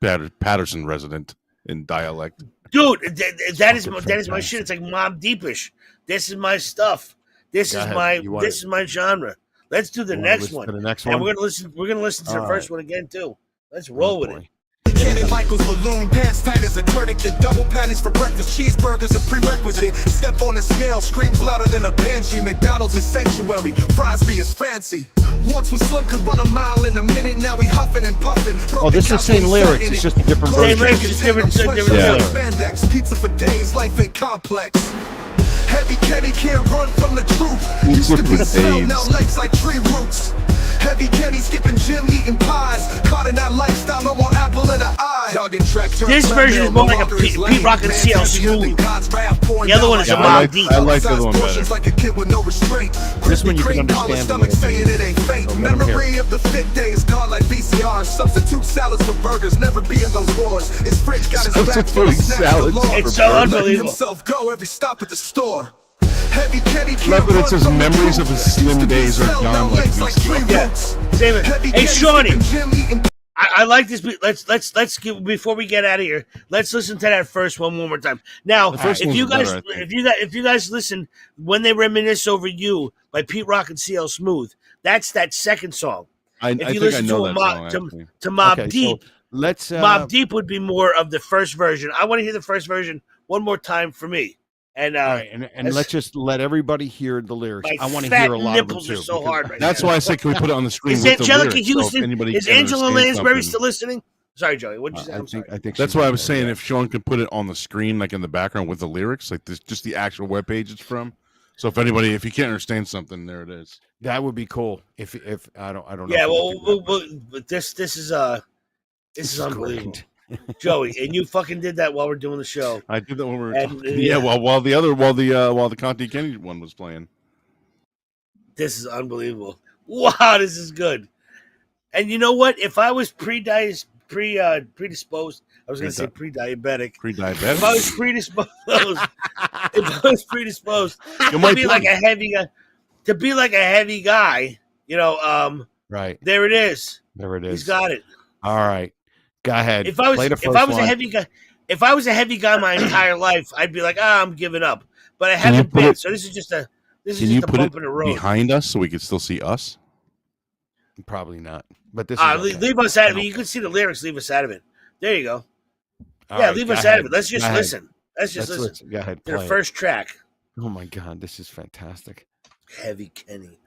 Patterson resident in dialect. Dude, that is my shit. It's like Mob Deepish. This is my stuff. This is my genre. Let's do the next one. And we're gonna listen to the first one again too. Let's roll with it. Kenny Michaels balloon pants tight as a tourniquet. Double patties for breakfast, cheeseburgers a prerequisite. Step on the scale, screams louder than a banshee. McDonald's is sanctuary, Frosby is fancy. Once was slim, could run a mile in a minute. Now we huffing and puffing. Oh, this is the same lyrics. It's just a different version. Same lyrics, just different lyrics. Spandex, pizza for days, life ain't complex. Heavy Kenny can't run from the truth. Used to be still, now life's like tree roots. Heavy Kenny skipping gym, eating pies. Caught in that lifestyle, no more apple in the eye. This version is more like a Pete Rock and CL Smooth. The other one is a Mob Deep. I like the other one better. Like a kid with no restraint. This one you can understand. Saying it ain't fake. Memory of the fit days gone like VCR. Substitute salads for burgers, never be in those wars. His fridge got his back full of snacks galore. It's so unbelievable. Himself go every stop at the store. Heavy Kenny love that it says memories of his slim days are gone like VCR. Yeah, same it. Hey, Shawnee, I like this. Let's get, before we get out of here, let's listen to that first one more time. Now, if you guys listen when they reminisce over you by Pete Rock and CL Smooth, that's that second song. If you listen to Mob Deep, so Mob Deep would be more of the first version. I want to hear the first version one more time for me. And let's just let everybody hear the lyrics. I want to hear a lot of them too. Are so hard right that's now. Why I say, can we put it on the screen? Is with Angelica the lyrics, Houston? So is Angela Lansbury still listening? Sorry, Joey. What did you say? I think that's why I was saying if Sean could put it on the screen, like in the background with the lyrics, like this, just the actual webpage it's from. So if you can't understand something, there it is. That would be cool. If I don't know. Yeah, but this is unbelievable. Joey, and you fucking did that while we're doing the show. I did that when we were talking. Yeah, while the Conte and Kenny one was playing. This is unbelievable. Wow, this is good. And you know what? If I was predisposed, I was going to say pre-diabetic. Pre-diabetic. If I was predisposed, to be like a heavy guy, right. There it is. He's got it. All right. Go ahead. If I was a heavy guy my entire life, I'd be like, I'm giving up. But I haven't been. So this is just a This Can is you just a put it bump in the road. behind us so we can still see us? Probably not. But this is okay. Leave us out of it. You can see the lyrics. Leave us out of it. There you go. All right, leave go us ahead. out of it. Let's just Go ahead. listen. Let's listen. Go ahead. To the Play it. first track. Oh my God, this is fantastic. Heavy Kenny.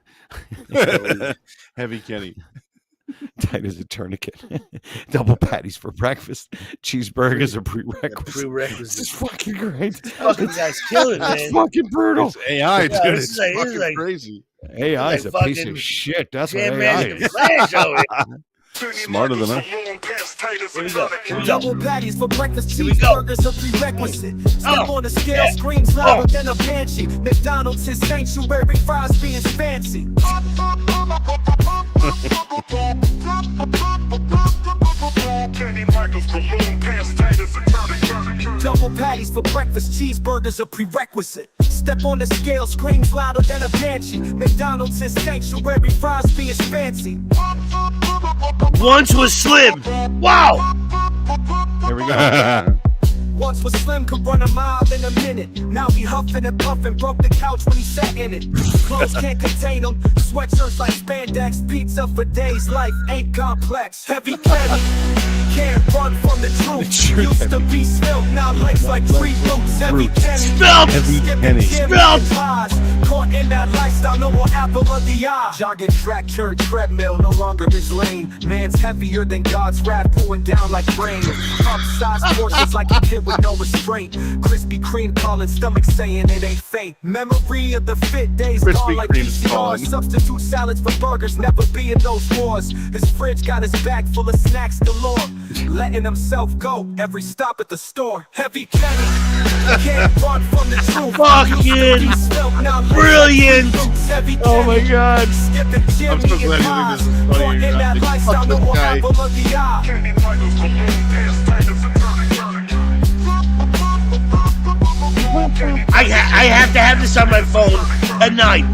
Heavy Kenny. Tight as a tourniquet. Double patties for breakfast. Cheeseburgers are prerequisite. This is fucking great. Fucking guys killing it, man. It's fucking brutal. It's AI, dude. this It's is like- this is fucking like- crazy. AI is like a piece fucking of shit. That's what Jam AI Master is. Flash over Smarter than us. Here we go. Here we go. Double patties for breakfast, Here we go. cheeseburgers are prerequisite. Step on the scale, screams louder than a banshee. McDonald's is sanctuary, fries being fancy. Kenny Michaels, cologne, pants tight as a tourniquet. Double patties for breakfast, cheeseburgers are prerequisite. Step on the scale, screams louder than a banshee. McDonald's is sanctuary, fries being fancy. Once was slim. Wow. Here we go. Once was slim, could run a mile in a minute. Now he huffing and puffing, broke the couch when he sat in it. Clothes can't contain him, sweatshirts like spandex. Pizza for days, life ain't complex. Heavy Kenny, can't run from the truth. Used to be spilled, now life's like tree roots. Heavy Kenny, Spilled. Heavy Kenny. Spilled. caught in that lifestyle, no more apple of the eye. Jogging track, turn treadmill, no longer his lane. Man's heavier than God's wrath, pulling down like rain. Upsized portions like a kid with no restraint. Krispy Kreme calling, stomach saying it ain't fake. Memory of the fit days gone like PCR. Substitute salads for burgers, never be in those wars. His fridge got his bag full of snacks galore. Letting himself go every stop at the store. Heavy Kenny, can't run from the truth. Fucking brilliant. Oh my God. I'm so glad you think this is funny. You're not Lifestyle, no more apple of the eye. Kenny Michaels, cologne, pants tight as a tourniquet. I have to have this on my phone tonight.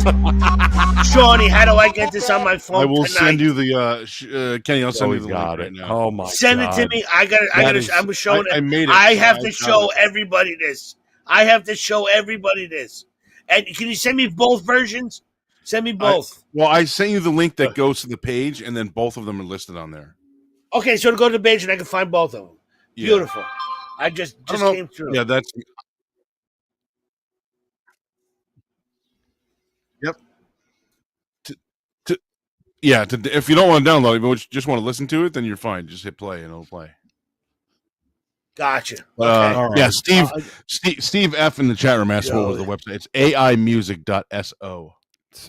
Shawnee, how do I get this on my phone I will tonight? send you the Kenny. I'll send you the link right now. Oh my Send God. it to me. I'm showing it. I made it. I have I to got show it. everybody this. I have to show everybody this. And can you send me both versions? Send me both. Well, I sent you the link that goes to the page, and then both of them are listed on there. Okay, so to go to the page and I can find both of them. Yeah. Beautiful. I just I don't know. came through. Yeah, that's. Yep. If you don't want to download it, but just want to listen to it, then you're fine. Just hit play and it'll play. Gotcha. Yeah, Steve F in the chat room asked what was the website. It's aimusic.so.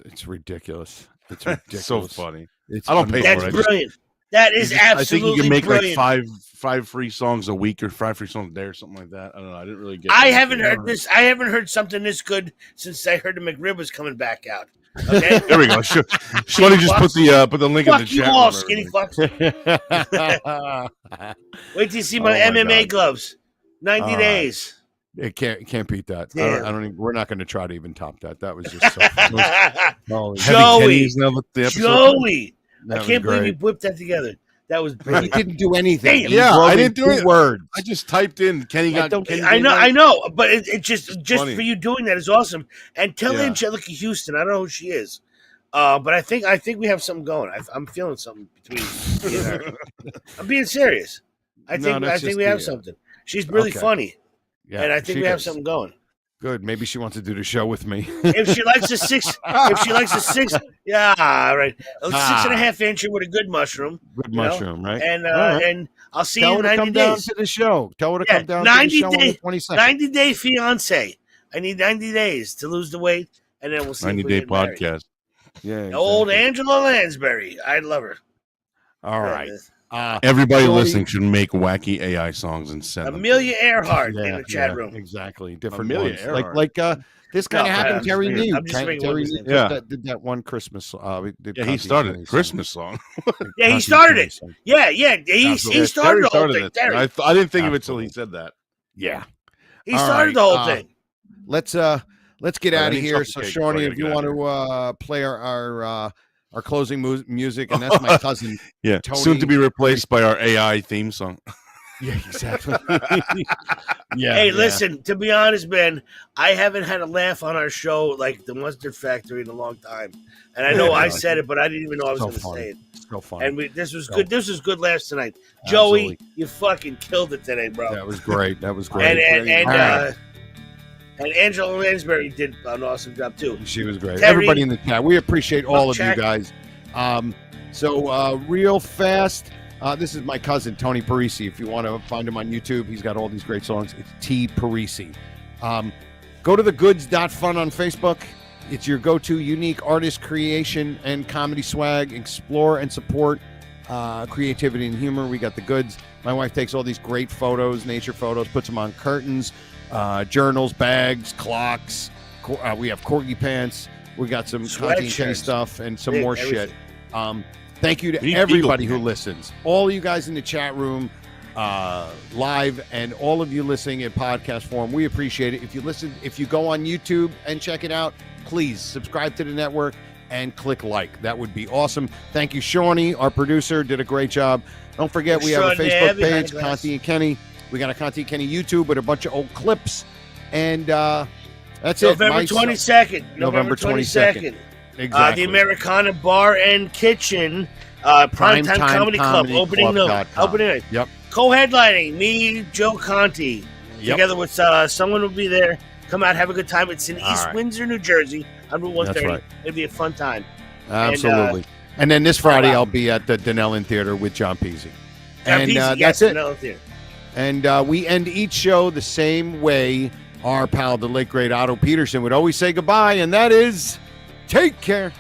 It's ridiculous. It's It's so ridiculous. funny. It's I don't pay That's for it. brilliant. That is I think you absolutely can make brilliant. like five free songs a week or 5 free songs a day or something like that. I don't know. I didn't really get. I haven't heard this. I haven't heard something this good since I heard the McRib was coming back out. Okay, There we go. Shorty just put the link in the fuck you chat. all, room, skinny everybody. fucks. Wait till you see my Oh my MMA God. gloves. 90 days. It can't beat that. Damn. I don't even, we're not going to try to even top that. That was just so funny. Holy- Heavy Joey, Kenny's now the episode. Joey, That I was can't believe great. you whipped that together. That was He brilliant. didn't do anything. Damn. He Yeah, wrote I in didn't do 2 it. words. I just typed in Kenny got. don't- Kenny I know, did I it. know, but it just funny. for you doing that is awesome. And tell Yeah. Angelica Houston, I don't know who she is, but I think we have something going. I'm feeling something between me and her. I'm being serious. I No, think that's we just have the, something. She's really okay. funny, Yeah, and I think she we have does. something going. Good. Maybe she wants to do the show with me. If she likes a six, yeah, all right, a 6.5 incher with a good mushroom, Good you know? mushroom, right? and All right. and I'll see Tell you in her to 90 come down days. to the show. Tell her to Yeah, come down to the 90 show on the day- 22nd. 90-day fiance. I need 90 days to lose the weight, and then we'll see. 90-day podcast. Yeah. Old exactly. Angela Lansbury. I love her. All right. Everybody Joey- listening should make wacky AI songs and send them. Amelia Earhart Yeah, in the chat yeah, room. Exactly. Different Amelia ones. Earhart. Like this kind No, of I'm happened. just Terry bringing- New. I'm just bringing Terry up his New name. Yeah. did that one Christmas. Yeah, he started a Christmas song. Yeah, he started it. Yeah, he Yeah, started the whole Terry thing. it. Terry. I didn't think of it till he said that. Yeah. He All started right, the whole thing. Let's get All right, out I of need here. something So, to take Shawnee, before I if you gotta want to play our closing music, and that's my cousin. Yeah, Tony. soon to be replaced by our AI theme song. Yeah, exactly. Yeah. Hey, listen, to be honest, man, I haven't had a laugh on our show like the Mustard Factory in a long time. And I know I said it, but I didn't even know I was going to say it. So funny. And this was good. This was good laughs tonight. Joey, Absolutely. you fucking killed it today, bro. That was great. That was great. And Angela Lansbury did an awesome job too. She was great. Terry, everybody in the chat, we appreciate all of you guys. So real fast, this is my cousin Tony Parisi. If you want to find him on YouTube, he's got all these great songs. It's T Parisi. Go to thegoods.fun on Facebook. It's your go-to unique artist creation and comedy swag. Explore and support creativity and humor. We got the goods. My wife takes all these great photos, nature photos, puts them on curtains, journals, bags, clocks. We have corgi pants. We got some Conte and Kenny stuff and some more shit. Thank you to everybody who listens. All you guys in the chat room, live, and all of you listening in podcast form. We appreciate it. If you listen, if you go on YouTube and check it out, please subscribe to the network and click like. That would be awesome. Thank you, Shawnee, our producer, did a great job. Don't forget, we have a Facebook page, Conte and Kenny. We got a Conte and Kenny YouTube with a bunch of old clips. And that's November it. 22nd. November 22nd. Exactly. The Americana Bar and Kitchen, Primetime Comedy Club, opening night. Yep. Co-headlining, me, Joe Conte, together with someone will be there. Come out, have a good time. It's in East Windsor, New Jersey, on Route 130. Right. It'll be a fun time. Absolutely. And then this Friday, I'll be at the Denellen Theater with John Peasy. And that's it. And we end each show the same way our pal, the late, great Otto Peterson, would always say goodbye, and that is, take care.